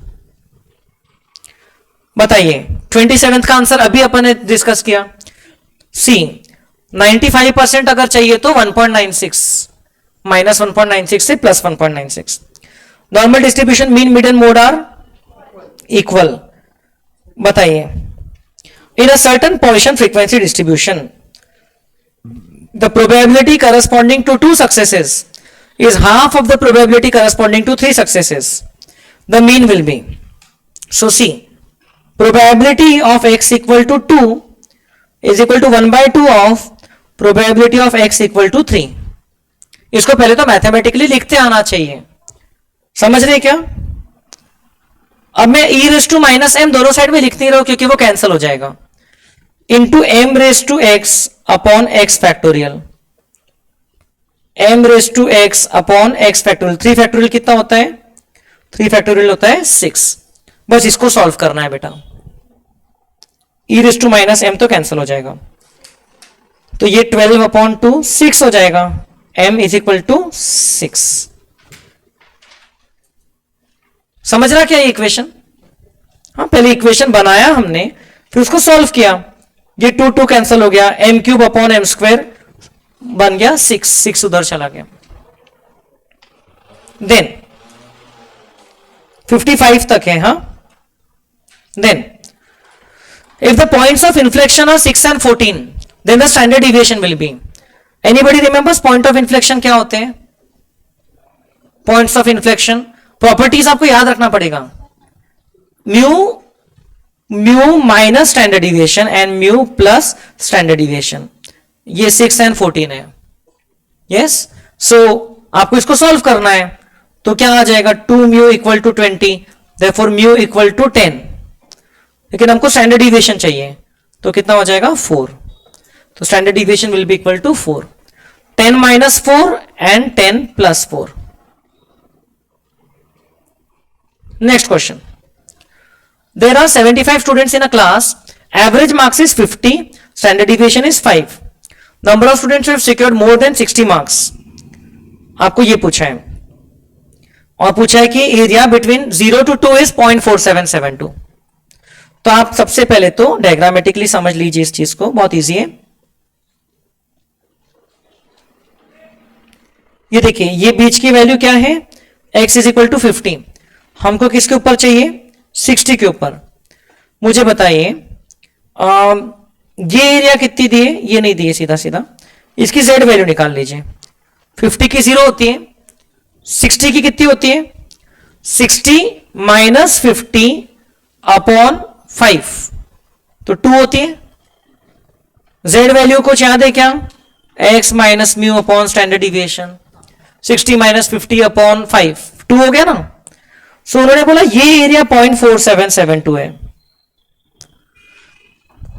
Speaker 1: बताइए 27th का आंसर अभी अपन ने डिस्कस किया। सी 95% अगर चाहिए तो 1.96, -1.96 से +1.96। Normal distribution, mean, median, mode are equal. बताइए in a certain Poisson frequency distribution the probability corresponding to 2 successes is half of the probability corresponding to 3 successes. The mean will be, so see, probability of x equal to 2 is equal to 1/2 of probability of x equal to 3. इसको पहले तो mathematically लिखते आना चाहिए, समझ रहे क्या? अब मैं e raise to minus m दोनों साइड में लिख नहीं रहा हूं क्योंकि वो कैंसिल हो जाएगा। Into m raise to x upon x factorial. m raise to x upon x factorial. 3 factorial कितना होता है? 3 फैक्टोरियल होता है 6। बस इसको सॉल्व करना है बेटा। e raise to minus m तो कैंसिल हो जाएगा, तो ये 12 अपॉन 2 6 हो जाएगा। m is equal to 6। समझ रहा क्या ये इक्वेशन? हाँ, पहले इक्वेशन बनाया हमने, फिर उसको सॉल्व किया। ये 2 कैंसिल हो गया, m³ अपॉन m² बन गया 6 उधर चला गया। देन 55 तक है। हाँ, then if the points of inflection are 6 and 14, then the standard deviation will be. Anybody remembers point of inflection क्या होते हैं? पॉइंट्स ऑफ इन्फ्लेक्शन प्रॉपर्टीज आपको याद रखना पड़ेगा। Mu minus standard deviation and mu plus standard deviation, ये 6 and 14 है। Yes, सो आपको इसको सॉल्व करना है, तो क्या आ जाएगा? 2 mu equal to 20, therefore mu equal to 10। लेकिन हमको स्टैंडर्ड डिविएशन चाहिए, तो कितना हो जाएगा? 4। तो standard deviation will be equal to 4। 10 minus 4 and 10 plus 4. Next question. There are 75 students in a class. Average marks is 50. Standard deviation is 5. Number of students who have secured more than 60 marks. आपको ये पूछा है, और पूछा है कि area between 0 to 2 is 0.4772. तो आप सबसे पहले तो डायग्रामेटिकली समझ लीजिए इस चीज को, बहुत इजी है। ये देखिए, ये बीच की वैल्यू क्या है? x is equal to 50। हमको किसके ऊपर चाहिए? 60 के ऊपर। मुझे बताइए ये एरिया कितनी दी है? ये नहीं दी है, सीधा सीधा इसकी z वैल्यू निकाल लीजिए। 50 की 0 होती है, 60 की कितनी होती है? 60 माइनस 50 अपॉन 5, तो 2 होती है। z वैल्यू कुछ याद है क्या? x minus mu upon standard deviation. 60 minus 50 upon 5, 2 हो गया ना। सो उन्होंने बोला ये एरिया 0.4772 है,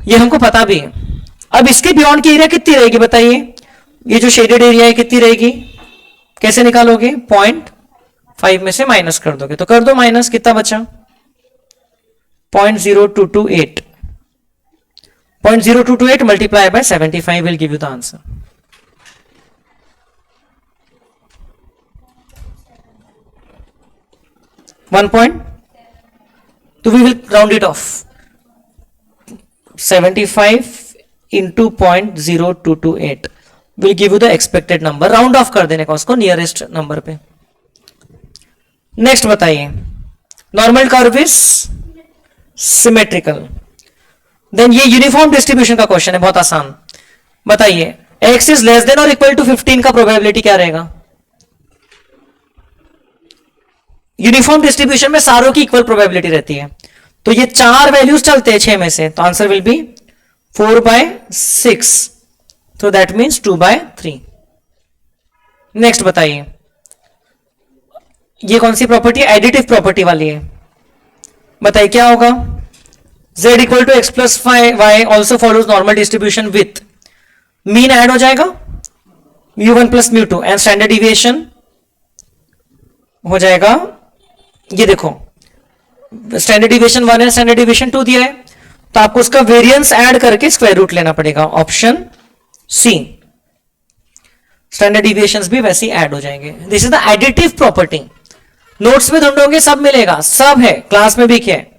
Speaker 1: ये हमको पता भी है। अब इसके बियॉन्ड की एरिया कितनी रहेगी बताइए? ये जो शेडेड एरिया है कितनी रहेगी? कैसे निकालोगे? 0.5 में से माइनस कर दोगे, तो कर दो माइनस, कितना बचा? 0.0228। 0.0228 multiply by 75 will give you the answer. So we will round it off. 75 into 0.0228 will give you the expected number. Round off कर देने का उसको नियरेस्ट नंबर पे। नेक्स्ट बताइए, normal curve is symmetrical. Then ये uniform distribution का question है, बहुत आसान। बताइए x इज लेस देन और इक्वल टू 15 का प्रोबेबिलिटी क्या रहेगा? यूनिफॉर्म डिस्ट्रीब्यूशन में सारों की इक्वल प्रोबेबिलिटी रहती है, तो ये 4 वैल्यूज चलते हैं 6 में से, तो आंसर विल बी 4/6, तो दैट मीन्स 2/3। नेक्स्ट बताइए, ये कौन सी प्रॉपर्टी? एडिटिव प्रॉपर्टी वाली है। बताइए क्या होगा? z equal to X plus Y also follows normal distribution with mean add हो जाएगा μ1 प्लस μ2 एंड स्टैंडर्ड डिविएशन हो जाएगा, ये देखो स्टैंडर्ड डिविएशन 1 है, स्टैंडर्ड डिविएशन 2 दिया है, तो आपको उसका वेरिएंस ऐड करके स्क्वायर रूट लेना पड़ेगा, ऑप्शन सी। स्टैंडर्ड डिविएशंस भी वैसे ही ऐड हो जाएंगे। This is the additive property. Notes में ढूंढोगे सब मिलेगा, सब है, क्लास में भी क्या है।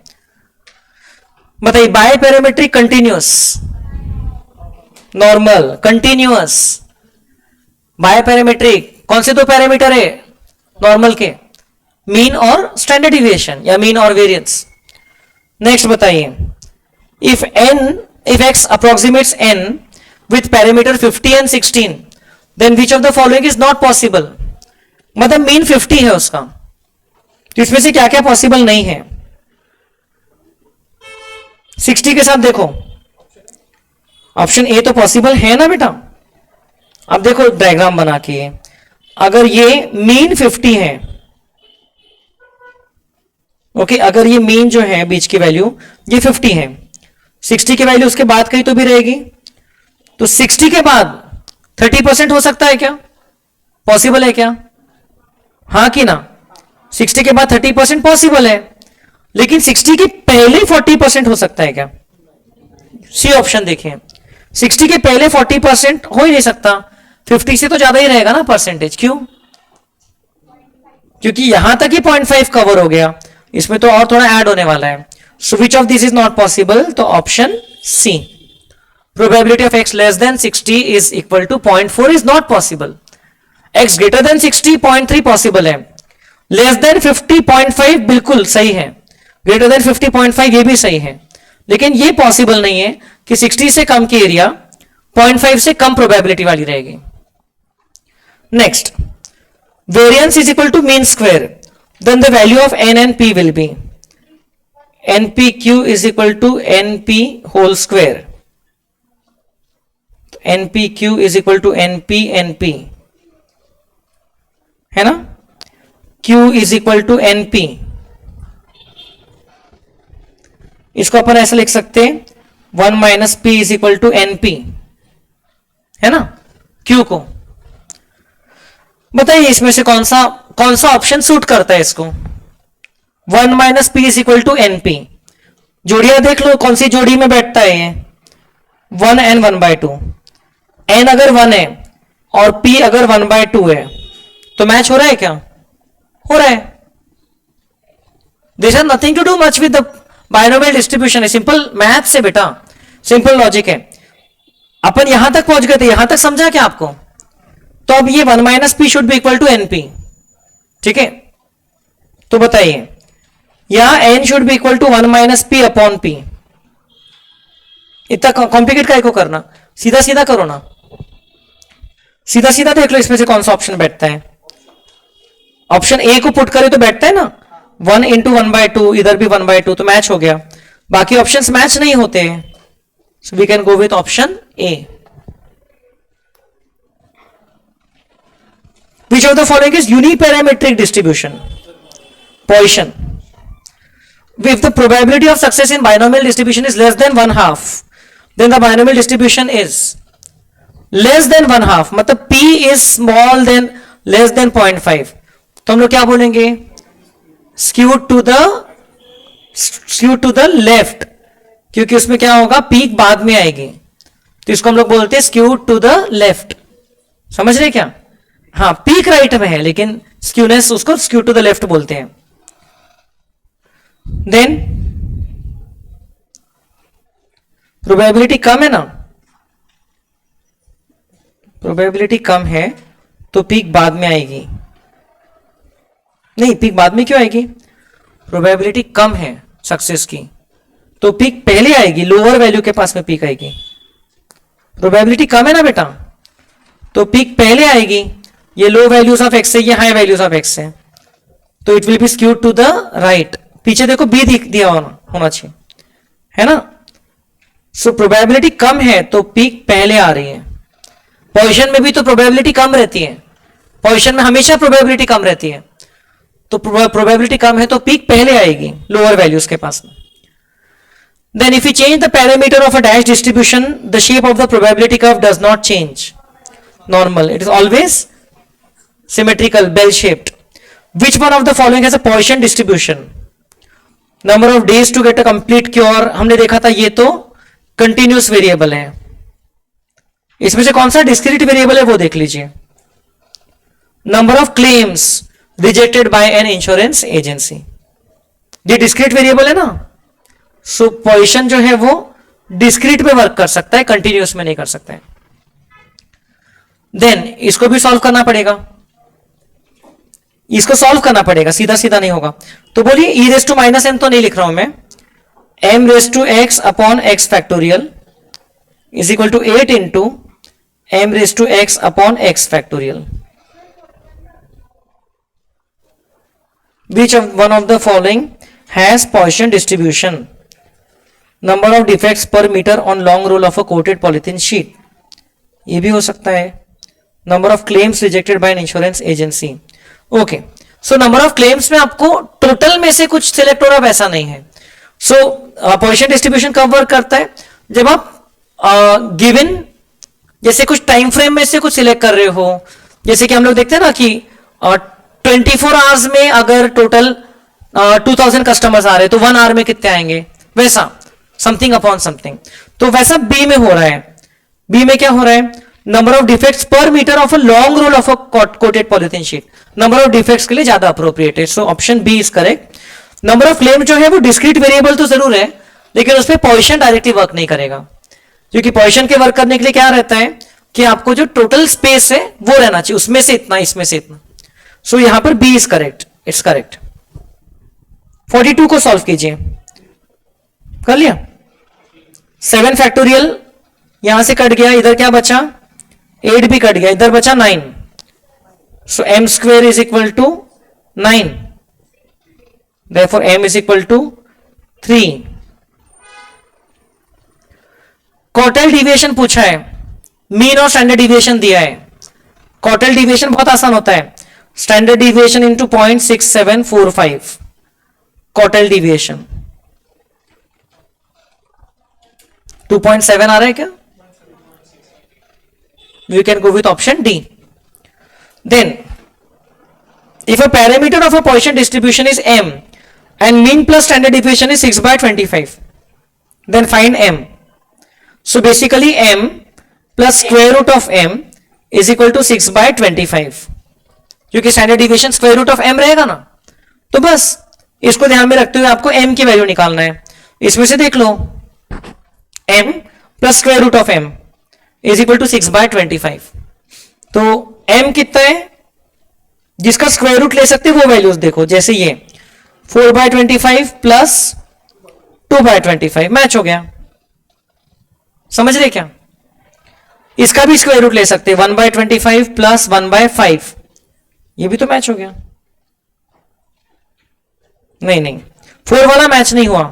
Speaker 1: बताइए bi parametric continuous, normal, continuous, bi parametric कौन से दो पैरामीटर है नॉर्मल के? मीन और स्टैंडर्ड डिविएशन या मीन और वेरिएंस। नेक्स्ट बताइए, if x approximates n with parameter 50 and 16 then which of the following is not possible? मतलब मीन 50 है उसका, तो इसमें से क्या क्या पॉसिबल नहीं है? 60 के साथ देखो, ऑप्शन ए तो पॉसिबल है ना बेटा। अब देखो डायग्राम बना के, अगर ये मीन 50 है, ओके, अगर ये मीन जो है बीच की वैल्यू ये 50 है, 60 की वैल्यू उसके बाद कहीं तो भी रहेगी, तो 60 के बाद 30% हो सकता है क्या? पॉसिबल है क्या? हाँ कि ना? 60 के बाद 30% पॉसिबल है, लेकिन 60 के पहले 40% हो सकता है क्या? सी ऑप्शन देखिए, 60 के पहले 40% हो ही नहीं सकता, 50 से तो ज्यादा ही रहेगा ना परसेंटेज। क्यों? क्योंकि यहां तक ही 0.5 कवर हो गया, इसमें तो और थोड़ा ऐड होने वाला है। So which of this is not possible? तो option C, probability of x less than 60 is equal to 0.4 is not possible. x greater than 60 0.3 possible है, लेस देन 50 0.5 बिल्कुल सही है, ग्रेटर देन 50 0.5 ये भी सही है, लेकिन ये पॉसिबल नहीं है कि 60 से कम की एरिया 0.5 से कम प्रोबेबिलिटी वाली रहेगी। Next, variance is equal to mean square, then the value of n and p will be npq is equal to np whole square, npq is equal to np है ना, q is equal to np, इसको अपन ऐसा लिख सकते हैं 1 minus p is equal to np, है ना, q को। बताइए इसमें से कौन सा ऑप्शन सूट करता है इसको? 1 minus P is equal to N P, जोड़ियां देख लो कौन सी जोड़ी में बैठता है ये, 1 एंड 1/2। एन अगर 1 है और पी अगर 1/2 है तो मैच हो रहा है क्या? हो रहा है। This has nothing to do much with the binomial distribution, है सिंपल मैथ से बेटा, सिंपल लॉजिक है। अपन यहां तक पहुंच गए थे, यहां तक समझा क्या आपको? तो अब ये 1 minus P should be equal to NP, ठीक है। तो बताइए यहां N should be equal to 1 minus P upon P. इतना कॉम्प्लिकेट काय को करना, सीधा सीधा करो ना, सीधा सीधा देख लो इसमें से कौन सा ऑप्शन बैठता है। ऑप्शन ए को पुट करे तो बैठता है ना, 1 इंटू 1/2, इधर भी 1/2, तो मैच हो गया। बाकी ऑप्शंस मैच नहीं होते हैं, so we can go with option A. Which of the following is uniparametric distribution? Poisson. If the probability of success in binomial distribution is less than 1/2, then the binomial distribution is less than 1/2, मतलब p is small than less than 0.5, तो हम लोग क्या बोलेंगे? skewed to the left, क्योंकि उसमें क्या होगा, पीक बाद में आएगी, तो इसको हम लोग बोलते हैं skewed to the left। समझ रहे क्या? हाँ, पीक राइट में है लेकिन स्क्यूनेस उसको स्क्यू टू द लेफ्ट बोलते हैं। देन प्रोबेबिलिटी कम है ना, प्रोबेबिलिटी कम है तो पीक बाद में आएगी। नहीं, पीक बाद में क्यों आएगी? प्रोबेबिलिटी कम है सक्सेस की, तो पीक पहले आएगी, लोअर वैल्यू के पास में पीक आएगी। प्रोबेबिलिटी कम है ना बेटा, तो पीक पहले आएगी, ये लो वैल्यूज ऑफ एक्स है, ये हाई वैल्यूज ऑफ एक्स है, तो it will be skewed to the right. पीछे देखो बी दिया होना चाहिए, है ना। सो प्रोबेबिलिटी कम है तो पीक पहले आ रही है। पोजीशन में भी तो प्रोबेबिलिटी कम रहती है, पोजीशन में हमेशा प्रोबेबिलिटी कम रहती है, तो प्रोबेबिलिटी कम है तो पीक पहले आएगी लोअर वैल्यूज के पास में। Then if we change the parameter of a dash distribution, the shape of the probability curve does not change. Normal. It is always symmetrical, bell shaped. Which one of the following has a Poisson distribution? Number of days to get a complete cure. हमने देखा था ये तो continuous variable है। इसमें से कौन सा discrete variable है वो देख लीजिए। Number of claims rejected by an insurance agency. ये discrete variable है ना, सो पोजीशन जो है वो डिस्क्रीट में वर्क कर सकता है, कंटिन्यूअस में नहीं कर सकता है। देन इसको भी सॉल्व करना पड़ेगा, इसको सॉल्व करना पड़ेगा, सीधा सीधा नहीं होगा। तो बोलिए e raise to minus N तो नहीं लिख रहा हूं मैं, M raise to x upon x factorial is equal to 8 into M raise to x upon x factorial. Which one of the following has Poisson distribution? Number of defects पर metre on long roll of a coated polythene sheet, ये भी हो सकता है। Number of claims rejected by an insurance agency. Okay, so number of claims में आपको total में से कुछ सिलेक्ट हो रहा है, वैसा नहीं है। सो पॉइसन डिस्ट्रीब्यूशन कब वर्क करता है? जब आप गिवन जैसे कुछ टाइम फ्रेम में से कुछ सिलेक्ट कर रहे हो, जैसे कि हम लोग देखते हैं ना कि 24 आवर्स में अगर टोटल 2000 कस्टमर्स आ रहे हैं तो 1 आवर में कितने आएंगे, वैसा समथिंग अपॉन समथिंग। तो वैसा बी में हो रहा है। बी में क्या हो रहा है? नंबर ऑफ डिफेक्ट्स पर meter of a long roll of a coated polythene sheet, number of defects के लिए ज्यादा अप्रोप्रिएट है। So option B is correct. Number of claim जो है वो डिस्क्रीट वेरिएबल तो जरूर है, लेकिन उसमें पोजीशन डायरेक्टली वर्क नहीं करेगा, क्योंकि पोजीशन के वर्क करने के लिए क्या रहता है कि आपको जो टोटल स्पेस है वो रहना चाहिए, उसमें से इतना, इसमें से इतना। सो यहां पर B is correct, it's correct. 42 को सॉल्व कीजिए, कर लिया। 7 फैक्टोरियल यहां से कट गया, इधर क्या बचा? 8 भी कट गया, इधर बचा 9। So m square is equal to 9, therefore m is equal to 3। Quartile deviation पूछा है, मीन और स्टैंडर्ड डिविएशन दिया है। क्वार्टाइल डिविएशन बहुत आसान होता है, standard deviation into 0.6745 quartile deviation. 2.7 आ रहा है क्या? We can go with option D. Then, if a parameter of a Poisson distribution is m and mean plus standard deviation is 6/25, then find m. So basically m plus square root of m is equal to 6/25, क्योंकि standard deviation square root of m रहेगा ना। तो बस इसको ध्यान में रखते हुए आपको m की वैल्यू निकालना है। इसमें से देख लो, m plus square root of m is equal to 6/25। तो m कितना है जिसका स्क्वायर रूट ले सकते वो वैल्यूज देखो, जैसे ये 4/25 प्लस 2/25 मैच हो गया, समझ रहे क्या? इसका भी स्क्वायर रूट ले सकते 1/25 प्लस 1/5, ये भी तो मैच हो गया। नहीं 4 वाला मैच नहीं हुआ,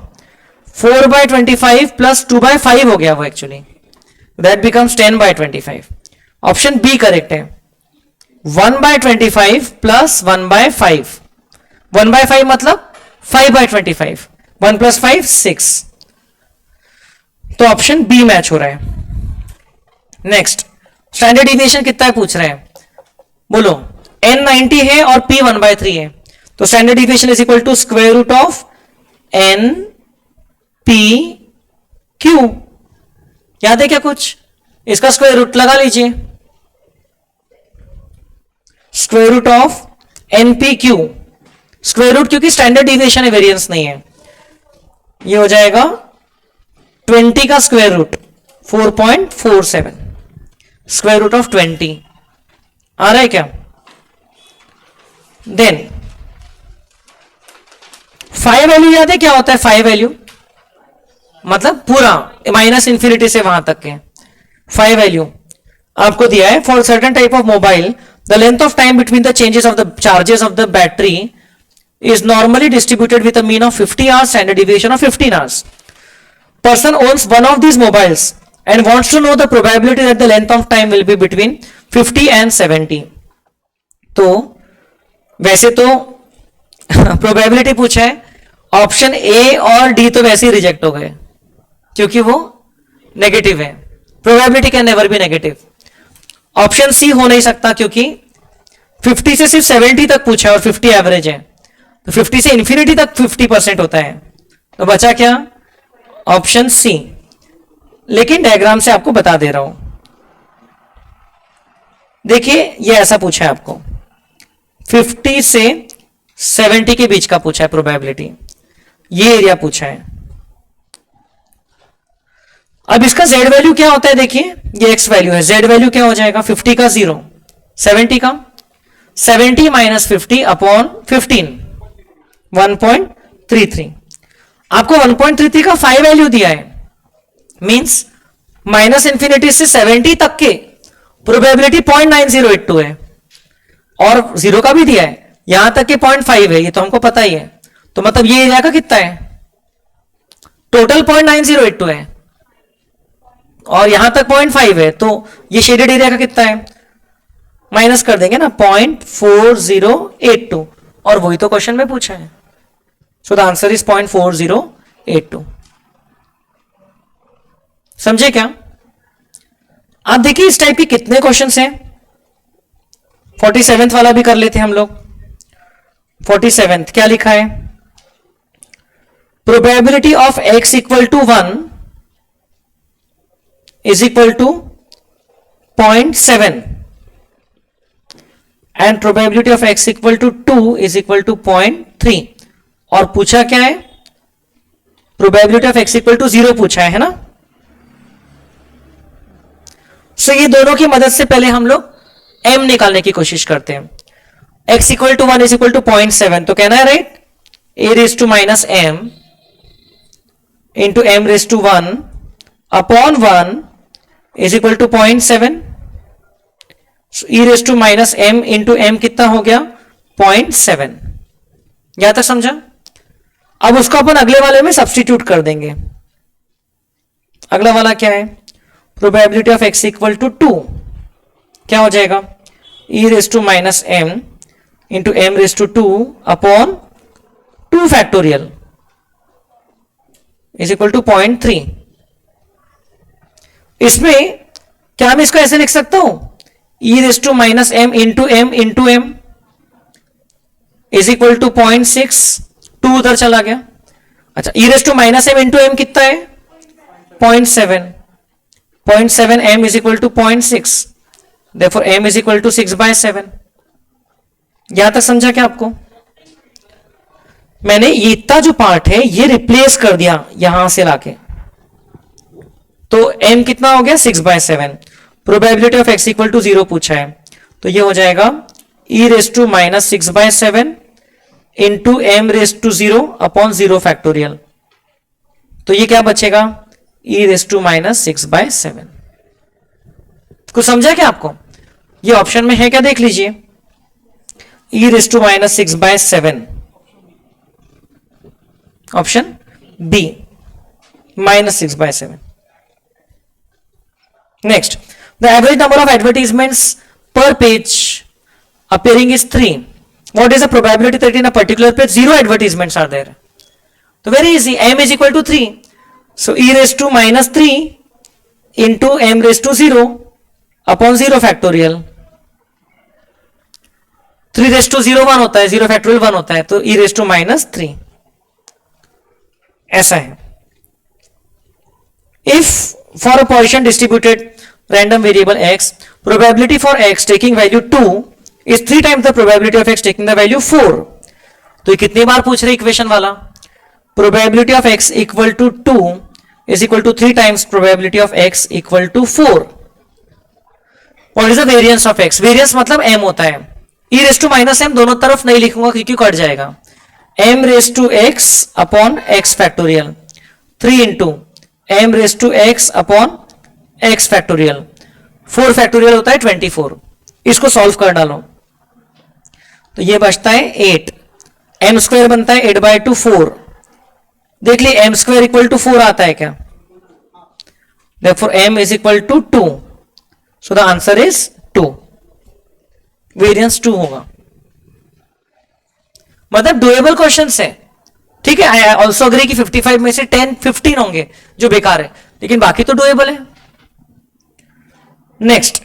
Speaker 1: 4/25 प्लस 2/5 हो गया वो actually, that becomes 10/25। Option B correct है। 1/25 प्लस 1/5, 1/5 मतलब 5/25, 1 प्लस 5 6, तो ऑप्शन बी मैच हो रहा है। नेक्स्ट, स्टैंडर्ड डिविएशन कितना है पूछ रहे हैं, बोलो। n 90 है और p 1/3 है, तो standard deviation is equal to square root of n p q। याद है क्या कुछ? इसका स्क्वायर रूट लगा लीजिए, square root of N P Q. Square root क्योंकि स्टैंडर्ड डिविएशन है, वेरिएंस नहीं है, ये हो जाएगा 20 का square root 4.47, square root of 20 आ रहा है क्या? देन 5 वैल्यू याद है क्या होता है? 5 वैल्यू मतलब पूरा माइनस इंफिनिटी से वहां तक के 5 वैल्यू। आपको दिया है for certain type of mobile the length of time between the changes of the charges of the battery is normally distributed with a mean of 50 hours, standard deviation of 15 hours. Person owns one of these mobiles and wants to know the probability that the length of time will be between 50 and 70. तो वैसे तो probability पूछा है, option A और D तो वैसे ही reject हो गए क्योंकि वो नेगेटिव है. Probability can never be negative. Option C हो नहीं सकता क्योंकि 50 से सिर्फ 70 तक पूछा है और 50 एवरेज है, तो 50 से इंफिनिटी तक 50% होता है. तो बचा क्या? Option C. लेकिन डायग्राम से आपको बता दे रहा हूं. देखिए ये ऐसा पूछा है आपको, 50 से 70 के बीच का पूछा है प्रोबेबिलिटी, ये एरिया पूछा है. अब इसका z वैल्यू क्या होता है? देखिए ये x वैल्यू है, z वैल्यू क्या हो जाएगा? 50 का 0, 70 का 70 माइनस 50 अपॉन 15, 1.33. आपको 1.33 का 5 वैल्यू दिया है, मींस माइनस इंफिनिटी से 70 तक के प्रोबेबिलिटी 0.9082 है और 0 का भी दिया है, यहां तक के 0.5 है, ये तो हमको पता ही है. तो मतलब ये एरिया का कितना है? टोटल 0.9082 है और यहां तक 0.5 है, तो ये शेडेड एरिया का कितना है? माइनस कर देंगे ना, 0.4082, और वही तो क्वेश्चन में पूछा है. सो द आंसर इज 0.4082. समझे क्या? आप देखिए इस टाइप के कितने क्वेश्चंस हैं. 47th वाला भी कर लेते हैं हम लोग. 47th क्या लिखा है? Probability of x equal to 1 is equal to 0.7 and probability of x equal to 2 is equal to 0.3. और पूछा क्या है? Probability of x equal to 0 पूछा है ना. सो ये दोनों की मदद से पहले हम लोग m निकालने की कोशिश करते हैं. x equal to 1 is equal to 0.7, तो कहना है right, a raise to minus m into m raise to 1 upon 1 is equal to 0.7. e raise to minus m into m कितना हो गया? 0.7. यहां तक समझा? अब उसको अपन अगले वाले में सब्स्टिट्यूट कर देंगे. अगला वाला क्या है? Probability of x equal to 2 क्या हो जाएगा? e raise to minus m into m raise to 2 upon 2 factorial is equal to 0.3. इसमें क्या मैं इसको ऐसे लिख सकता हूं? e raise to minus m into m is equal to 0.6. 2 उधर चला गया. अच्छा, e raise to minus m into m कितना है? 0.7. 0.7 m is equal to 0.6. Therefore m is equal to 6/7. यहां तक समझा क्या आपको? मैंने ये इतना जो पार्ट है ये रिप्लेस कर दिया यहां से लाके, तो m कितना हो गया? 6/7. Probability of x equal to 0 पूछा है, तो ये हो जाएगा e raise to minus 6/7 into m raise to 0 upon 0 factorial. तो ये क्या बचेगा? e raise to minus 6/7. कुछ समझा क्या आपको? ये ऑप्शन में है क्या? देख लीजिए, e raise to minus 6/7, option B, minus 6/7. Next, the average number of advertisements per page appearing is 3. What is the probability that in a particular page 0 advertisements are there? So very easy, m is equal to 3. So e raised to minus 3 into m raised to 0 upon 0 factorial. 3 raised to 0 1 होता है, 0 factorial 1 होता है, तो e raised to minus 3. ऐसा है. If for a Poisson distributed random variable x, probability for x taking value 2 is 3 times the probability of x taking the value 4. तो ये कितनी बार पूछ रहे इक्वेशन वाला? Probability of x equal to 2 is equal to 3 times probability of x equal to 4. What is the variance of x? Variance मतलब m होता है. e raised to minus m दोनों तरफ नहीं लिखूंगा क्योंकि कट जाएगा. m raised to x upon x factorial 3 into m raised to x upon x factorial. 4 factorial होता है 24। इसको सॉल्व कर डालो तो ये बचता है 8। एम स्क्वायर बनता है 8/2 4। देख ली एम स्क्वायर इक्वल टू 4 आता है क्या? Therefore m is equal to 2. So the answer is 2. Variance 2 होगा। मतलब डुएबल क्वेश्चन है, ठीक है। आई ऑल्सो अग्री कि 55 में से 10-15 होंगे जो बेकार है, लेकिन बाकी तो डुएबल है। Next,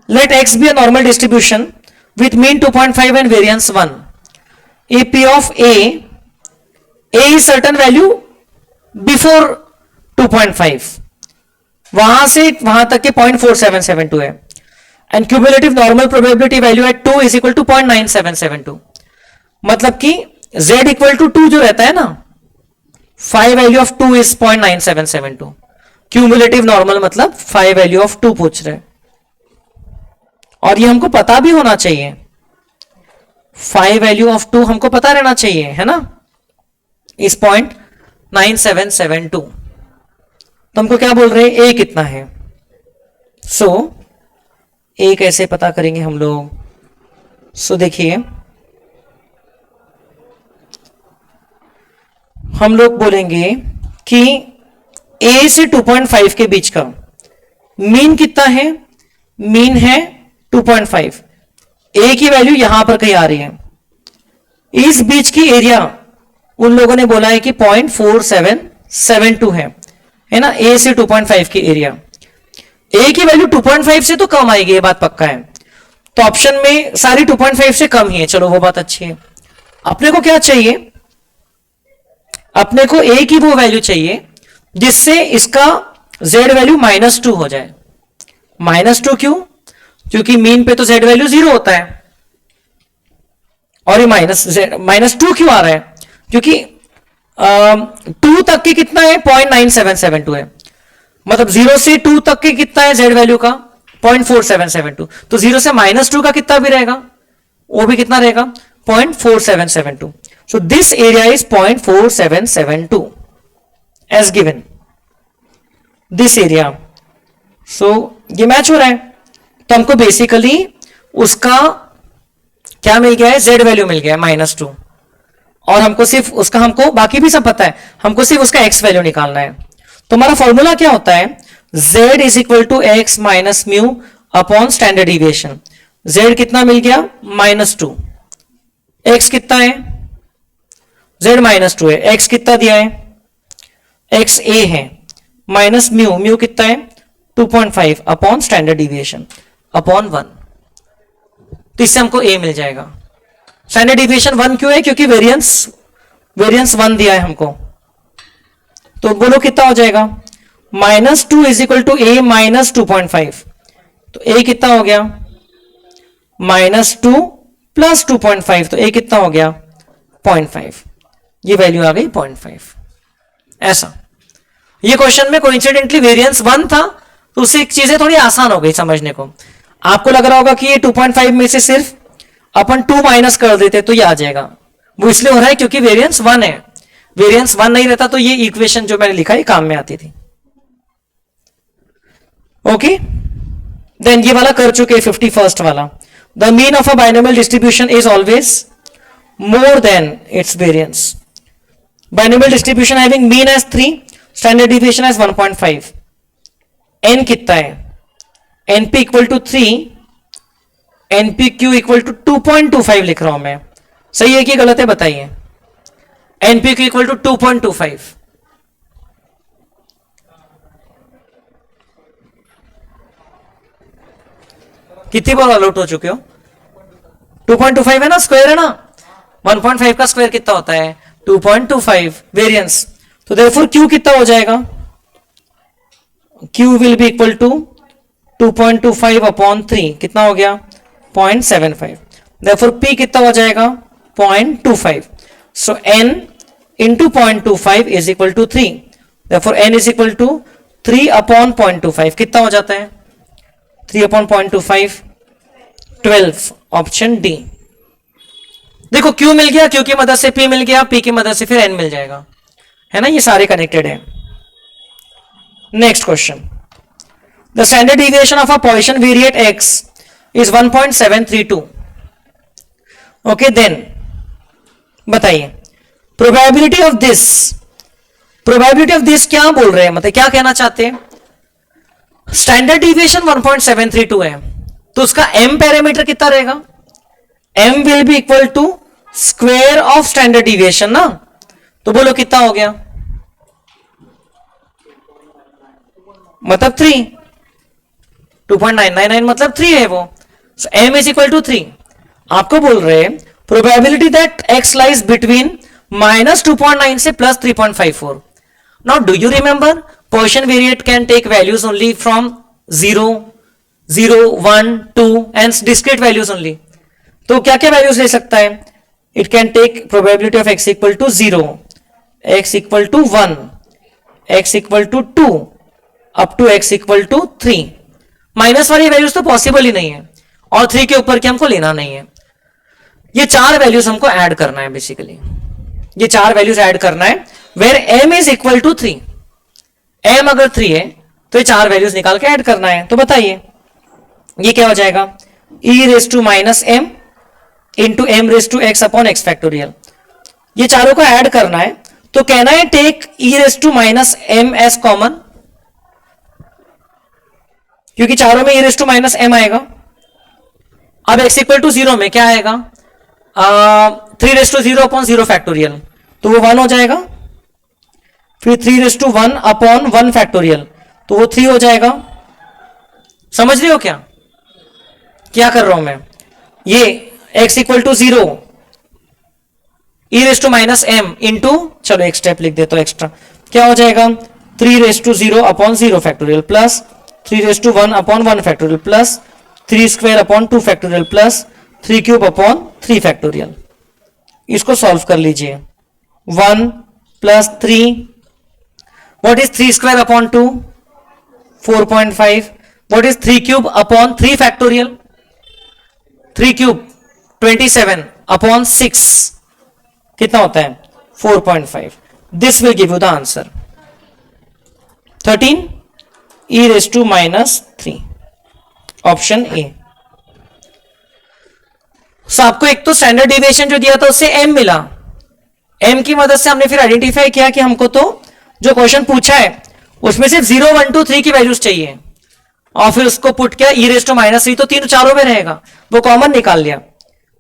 Speaker 1: let x be a normal distribution with mean 2.5 and variance 1। A P of a is certain value before 2.5, वहां से वहां तक के 0.4772 है, and cumulative normal probability value at 2 is equal to 0.9772। मतलब कि z इक्वल टू 2 जो रहता है ना, 5 value of 2 is 0.9772। Cumulative normal मतलब 5 वैल्यू ऑफ 2 पूछ रहे, और ये हमको पता भी होना चाहिए। 5 वैल्यू ऑफ 2 हमको पता रहना चाहिए, है ना, इस 0.9772। तो हमको क्या बोल रहे हैं, ए कितना है। सो ए कैसे पता करेंगे हम लोग? सो देखिए, हम लोग बोलेंगे कि ए से 2.5 के बीच का मीन कितना है। मीन है 2.5। ए की वैल्यू यहां पर कहीं आ रही है। इस बीच की एरिया उन लोगों ने बोला है कि 0.4772 है ना। ए से 2.5 की एरिया, ए की वैल्यू 2.5 से तो कम आएगी, ये बात पक्का है। तो ऑप्शन में सारी 2.5 से कम ही है, चलो वो बात अच्छी है। अपने को क्या चाहिए, अपने को ए की वो वैल्यू चाहिए जिससे इसका z वैल्यू -2 हो जाए। -2 क्यों? क्योंकि मीन पे तो z वैल्यू 0 होता है, और ये -2 क्यों आ रहा है? क्योंकि 2 तक के कितना है, 0.9772 है। मतलब 0 से 2 तक के कितना है z वैल्यू का, 0.4772। तो 0 से -2 का कितना भी रहेगा, वो भी कितना रहेगा, 0.4772। So this area is 0.4772 as given, this area. So ये मैच हो रहा है। तो हमको बेसिकली उसका क्या मिल गया है, z वैल्यू मिल गया है -2, और हमको सिर्फ उसका, हमको बाकी भी सब पता है, हमको सिर्फ उसका x वैल्यू निकालना है। तो हमारा फॉर्मूला क्या होता है, z is equal to x minus mu upon standard deviation. z कितना मिल गया, -2। x कितना है, z -2 है। x कितना दिया है, x a है, माइनस म्यू, म्यू कितना है 2.5 अपॉन स्टैंडर्ड डिविएशन अपॉन 1। तो इससे हमको a मिल जाएगा। स्टैंडर्ड डिविएशन 1 क्यों है, क्योंकि वेरियंस 1 दिया है हमको। तो बोलो कितना हो जाएगा, -2 is equal to a minus 2.5। तो a कितना हो गया, -2 प्लस 2.5, तो a कितना हो गया 0.5। ये वैल्यू आ गई 0.5। ऐसा ये क्वेश्चन में कोइंसिडेंटली वेरिएंस 1 था, तो उससे चीजें थोड़ी आसान हो गई समझने को। आपको लग रहा होगा कि ये 2.5 में से सिर्फ अपन 2 माइनस कर देते तो ये आ जाएगा। वो इसलिए हो रहा है क्योंकि वेरिएंस 1 है। वेरिएंस 1 नहीं रहता तो ये इक्वेशन जो मैंने लिखा है काम में आती थी। ओके, देन ये वाला कर चुके 51st वाला। The mean of a binomial distribution is always more than its variance. Binomial distribution having mean as 3, standard deviation as 1.5। n कितना है, np equal to 3, npq equal to 2.25 लिख रहा हूं मैं। सही है कि गलत है बताइए। npq equal to 2.25। कितनी बार ऑल आउट हो चुके हो? 2.25 है ना, स्क्वायर है ना। 1.5 का स्क्वायर कितना होता है, 2.25 वेरिएंस। तो देयरफॉर q कितना हो जाएगा, q will be equal to 2.25 upon 3, कितना हो गया 0.75। देयरफॉर p कितना हो जाएगा 0.25। So n into 0.25 is equal to 3। Therefore n is equal to 3 upon 0.25, कितना हो जाता है 3 अपॉन 0.25, 12। Option D. देखो q मिल गया, q की मदद से p मिल गया, p की मदद से फिर n मिल जाएगा, है ना। ये सारे कनेक्टेड है। Next question, the standard deviation of a Poisson variate x is 1.732. Okay, then बताइए probability of this. Probability of this क्या बोल रहे हैं, मतलब क्या कहना चाहते हैं? स्टैंडर्ड डिविएशन 1.732 है, तो उसका m पैरामीटर कितना रहेगा? m will be equal to square of standard deviation ना. तो बोलो कितना हो गया? मतलब 3. 2.999 मतलब 3 है वो. so m is equal to 3. आपको बोल रहे हैं probability that x lies between -2.9 से +3.54. Now do you remember position variate can take values only from 0, 0, 1, 2 and discrete values only. तो क्या क्या वैल्यूज ले सकता है? It can take probability of x equal to 0, x equal to 1, x equal to 2 up to x equal to 3. Minus वाली values तो possible ही नहीं है, और 3 के ऊपर की हमको लेना नहीं है. ये 4 वैल्यूज हमको ऐड करना है. बेसिकली ये 4 वैल्यूज ऐड करना है where m is equal to 3. m अगर 3 है तो ये 4 वैल्यूज निकाल के ऐड करना है. तो बताइए ये क्या हो जाएगा? e raise to minus m into m raise to x upon x factorial. ये चारों को ऐड करना है, तो कहना है take e raise to minus m as common, क्योंकि चारों में e raise to minus m आएगा. अब x इक्वल टू 0 में क्या आएगा? 3 रेज टू 0 अपॉन 0 फैक्टोरियल, तो वो 1 हो जाएगा. फिर 3 रेज टू 1 अपॉन 1 फैक्टोरियल, तो वो 3 हो जाएगा. समझ रहे हो क्या क्या कर रहा हूं मैं? ये x equal to 0 e raise to minus m into, चलो एक स्टेप लिख देता हूं एक्स्ट्रा, क्या हो जाएगा? 3 raise to 0 upon 0 factorial plus 3 raise to 1 upon 1 factorial plus 3 square upon 2 factorial plus 3 cube upon 3 factorial. इसको सॉल्व कर लीजिए. 1 plus 3, what is 3 square upon 2? 4.5. What is 3 cube upon 3 factorial? 3 cube 27 upon 6 कितना होता है? 4.5. This will give you the answer 13 e raise to minus 3. Option A. So आपको एक तो standard deviation जो दिया था उससे m मिला. m की मदद से हमने फिर आइडेंटिफाई किया कि हमको तो जो क्वेश्चन पूछा है उसमें सिर्फ 0, 1, 2, 3 की वैल्यूज चाहिए, और फिर उसको पुट किया e रेज टू माइनस 3, तो तीनों चारों में रहेगा, वो कॉमन निकाल लिया,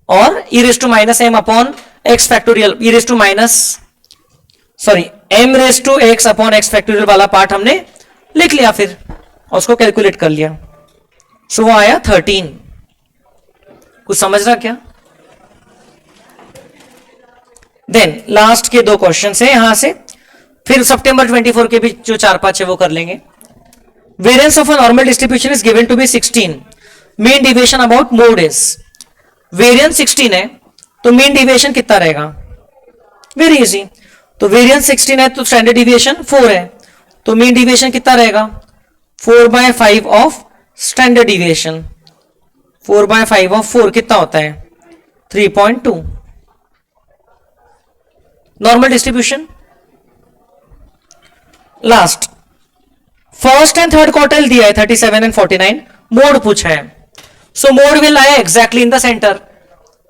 Speaker 1: और e raise to minus m upon x factorial, e raise to minus sorry m raise to x upon x factorial वाला पार्ट हमने लिख लिया फिर, और उसको कैलकुलेट कर लिया. सो वो आया 13. कुछ समझ रहा क्या? देन लास्ट के 2 क्वेश्चन है यहां से, फिर सितंबर 24 के भी जो 4-5 है वो कर लेंगे. Variance of a normal distribution is given to be 16. Mean deviation about mode is. Variance 16 है तो मीन डिविएशन कितना रहेगा? Very easy. तो वेरिएंस 16 है तो स्टैंडर्ड डिविएशन 4 है, तो मीन डिविएशन कितना रहेगा? 4/5 ऑफ स्टैंडर्ड डिविएशन. 4/5 ऑफ 4 कितना होता है? 3.2. Normal distribution. Last first and third quartile दिया है 37 एंड 49. मोड पूछा है, सो मोड विल आया exactly in the centre.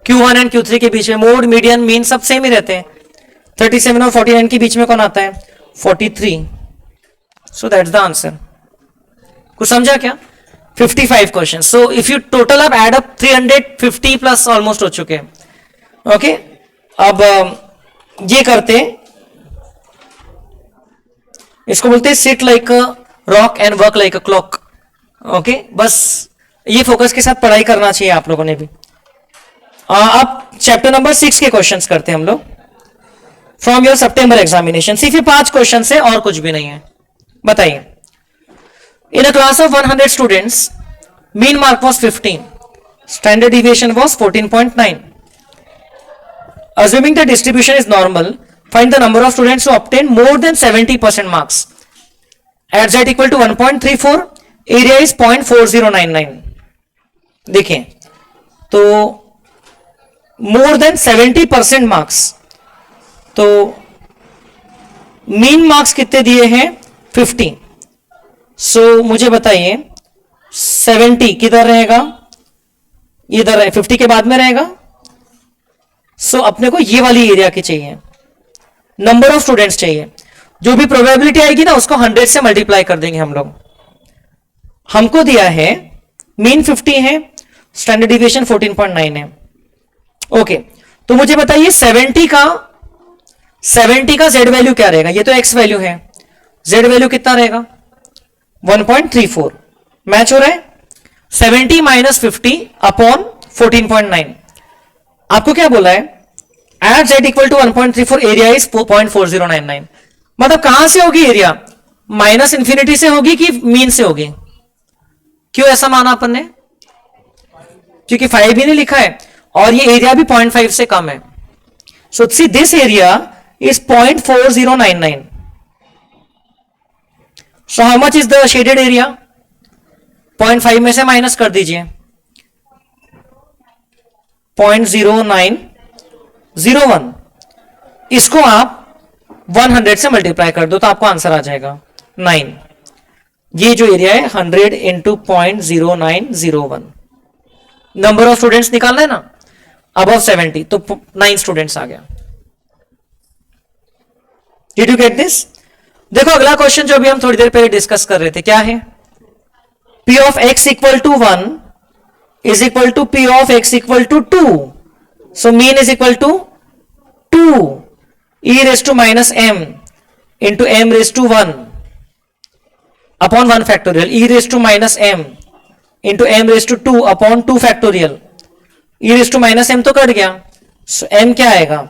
Speaker 1: Q1 and Q3 के बीच में मोड, मीडियन, मीन सब सेम ही रहते हैं. 37 और 49 के बीच में कौन आता है? 43. So that's the answer. कुछ समझा क्या? 55 question. So if you total up add up 350 plus almost हो चुके हैं. ओके, अब ये करते हैं, इसको बोलते हैं sit like a rock and work like a clock. Okay, बस ये फोकस के साथ पढ़ाई करना चाहिए आप लोगों ने भी. अब चैप्टर नंबर 6 के क्वेश्चंस करते हैं हम लोग फ्रॉम योर सितंबर एग्जामिनेशन. सिर्फ ये 5 क्वेश्चन है और कुछ भी नहीं है. बताइए. In a class of 100 students, mean mark was 15. Standard deviation was 14.9. Assuming the distribution is normal, find the number of students who obtain more than 70% marks. At z equal to 1.34, area is 0.4099. देखिए, तो more than 70% marks, तो mean marks कितने दिए हैं? 15. सो मुझे बताइए 70 किधर रहेगा, इधर रहे, 50 के बाद में रहेगा। सो अपने को ये वाली एरिया की चाहिए, नंबर ऑफ स्टूडेंट्स चाहिए। जो भी प्रोबेबिलिटी आएगी ना उसको 100 से मल्टीप्लाई कर देंगे हम लोग। हमको दिया है मीन 50 है, स्टैंडर्ड डिविएशन 14.9 है। ओके, तो मुझे बताइए 70 का जेड वैल्यू क्या रहेगा। ये तो एक्स वैल्यू है, जेड वैल्यू कितना रहेगा 1.34। मैच हो रहा है। 70 माइनस 50 अपॉन 14.9। आपको क्या बोला है, at Z equal to 1.34 area is 0.4099। मतलब कहां से होगी एरिया, माइनस इंफिनिटी से होगी कि मीन से होगी। क्यों ऐसा माना अपन ने, क्योंकि 5 भी नहीं लिखा है और ये एरिया भी 0.5 से कम है। So see this area is 0.4099। So how much is the shaded area, 0.5 में से माइनस कर दीजिए 0.0901। इसको आप 100 से मल्टीप्लाई कर दो तो आपको आंसर आ जाएगा 9। ये जो एरिया है 100 इंटू 0.0901। नंबर ऑफ स्टूडेंट्स निकालना है ना, अबव 70, तो 9 स्टूडेंट्स आ गया। Did you get this. देखो अगला क्वेश्चन जो अभी हम थोड़ी देर पहले डिस्कस कर रहे थे, क्या है, P of x equal to 1 is equal to P of x equal to 2। So mean is equal to 2 e raise to minus m into m raise to 1 upon 1 factorial, e raise to minus m into m raise to 2 upon 2 factorial. e raise to minus m तो cut गया, सो m क्या आएगा,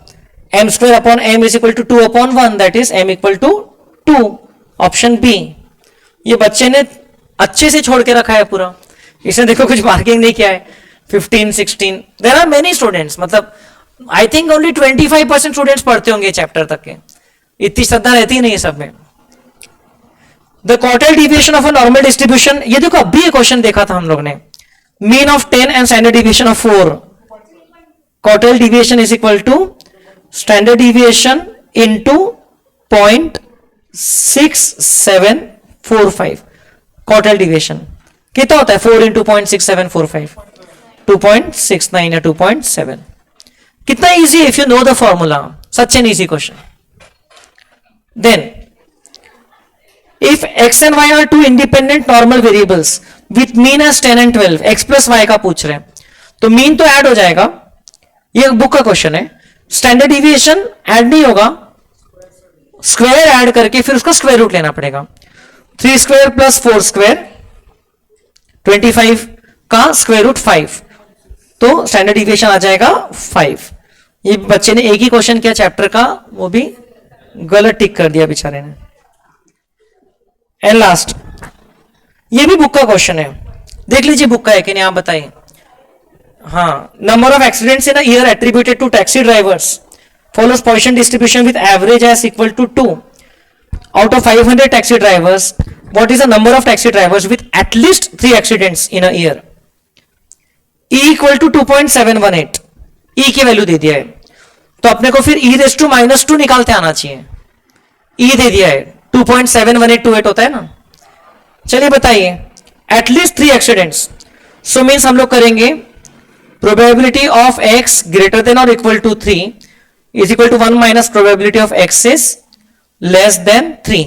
Speaker 1: m square upon m is equal to 2 upon 1, that is m equal to 2। Option B. ये बच्चे ने अच्छे से छोड़ के रखा है पूरा, इसने देखो कुछ मार्किंग नहीं किया है। 15, 16 देयर आर मेनी स्टूडेंट्स, मतलब आई थिंक ओनली 25% स्टूडेंट्स पढ़ते होंगे चैप्टर तक के, इतनी श्रद्धा रहती ही नहीं है सब में। The quartile deviation of a normal distribution, ये देखो अभी ये क्वेश्चन देखा था हम लोग ने, mean of 10 and standard deviation of 4। Quartile deviation is equal to standard deviation into 0.6745। Quartile deviation कितना होता है, 4 इंटू 0.6745, 2.69 या 2.7। कितना easy if you know the formula, such an easy question. Then if x and y are two independent normal variables with mean as 10 and 12, x plus y का पूछ रहे हैं, तो मीन तो ऐड हो जाएगा, ये बुक का क्वेश्चन है। स्टैंडर्ड डिविएशन ऐड नहीं होगा, स्क्वायर ऐड करके फिर उसका स्क्वायर रूट लेना पड़ेगा। 3 स्क्वायर प्लस 4 स्क्वायर 25 का स्क्वायर रूट 5, तो स्टैंडर्ड डिविएशन आ जाएगा 5। ये बच्चे ने एक ही क्वेश्चन किया चैप्टर का, वो भी गलत टिक कर दिया बेचारे ने। एंड लास्ट, ये भी बुक का क्वेश्चन है, देख लीजिए बुक का है कि नहीं, आप बताइए। हाँ, number of accidents in a year attributed to taxi drivers follows Poisson distribution with average as equal to 2. Out of 500 taxi drivers, what is the number of taxi drivers with at least 3 accidents in a year? E equal to 2.718, E की value दे दिया है, तो अपने को फिर e raise to minus 2 निकालते आना चाहिए। E दे दिया है 2.71828 होता है ना। चलिए बताइए, एटलीस्ट 3 एक्सीडेंट्स, सो मीन्स हम लोग करेंगे probability of x greater then और equal to 3 is equal to 1 minus probability of x is less than 3,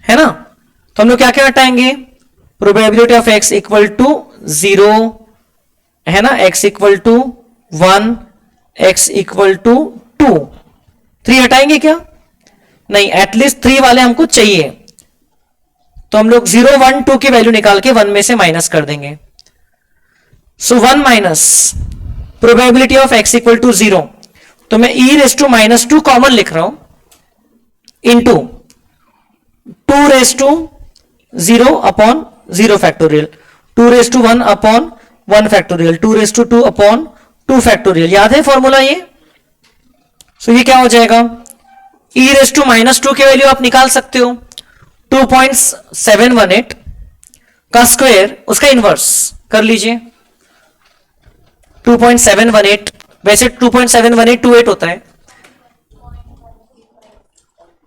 Speaker 1: है ना। तो हम लोग क्या क्या हटाएंगे, probability of x equal to 0 है ना, x equal to 1, x equal to 2, 3 हटाएंगे क्या, नहीं, एटलीस्ट 3 वाले हमको चाहिए, तो हम लोग 0, 1, 2 की वैल्यू निकाल के 1 में से माइनस कर देंगे। So 1 minus probability of x equal to 0, तो मैं e raise to minus 2 common लिख रहा हूं, into 2 raise to 0 upon 0 factorial, 2 raise to 1 upon 1 factorial, 2 raise to 2 upon 2 factorial. याद है फॉर्मूला ये। सो ये क्या हो जाएगा, e रेस टू माइनस 2 की वैल्यू आप निकाल सकते हो, 2.718 का स्क्वायर, उसका इनवर्स कर लीजिए 2.718, वैसे 2.71828 होता है,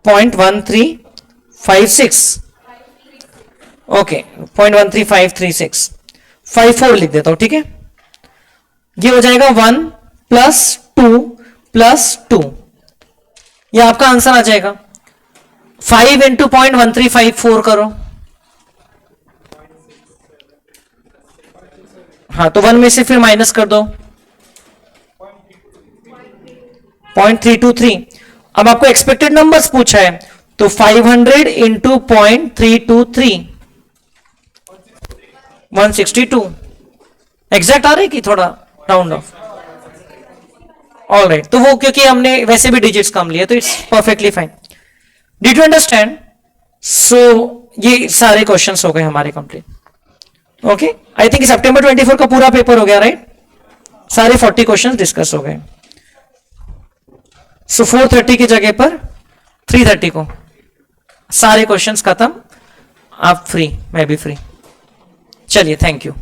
Speaker 1: 0.1356, ओके 0.13536 54 लिख देता हूं, ठीक है। ये हो जाएगा 1 + 2 + 2, ये आपका आंसर आ जाएगा। 5 × 0.1354 करो, हाँ तो 1 में से फिर माइनस कर दो 0.323। अब आपको एक्सपेक्टेड नंबर्स पूछा है तो 500 × 0.323 162। एग्जैक्ट आ रही कि थोड़ा राउंड ऑफ? ऑल राइट, तो वो क्योंकि हमने वैसे भी डिजिट्स कम लिए तो it's perfectly fine. Did you understand? So ये सारे क्वेश्चंस हो गए हमारे कंप्लीट। ओके, आई थिंक सितंबर 24 का पूरा पेपर हो गया, राइट? सारे 40 क्वेश्चंस डिस्कस हो गए। सो 4:30 की जगह पर 3:30 को सारे क्वेश्चंस खत्म, आप फ्री, मैं भी फ्री। चलिए, थैंक यू।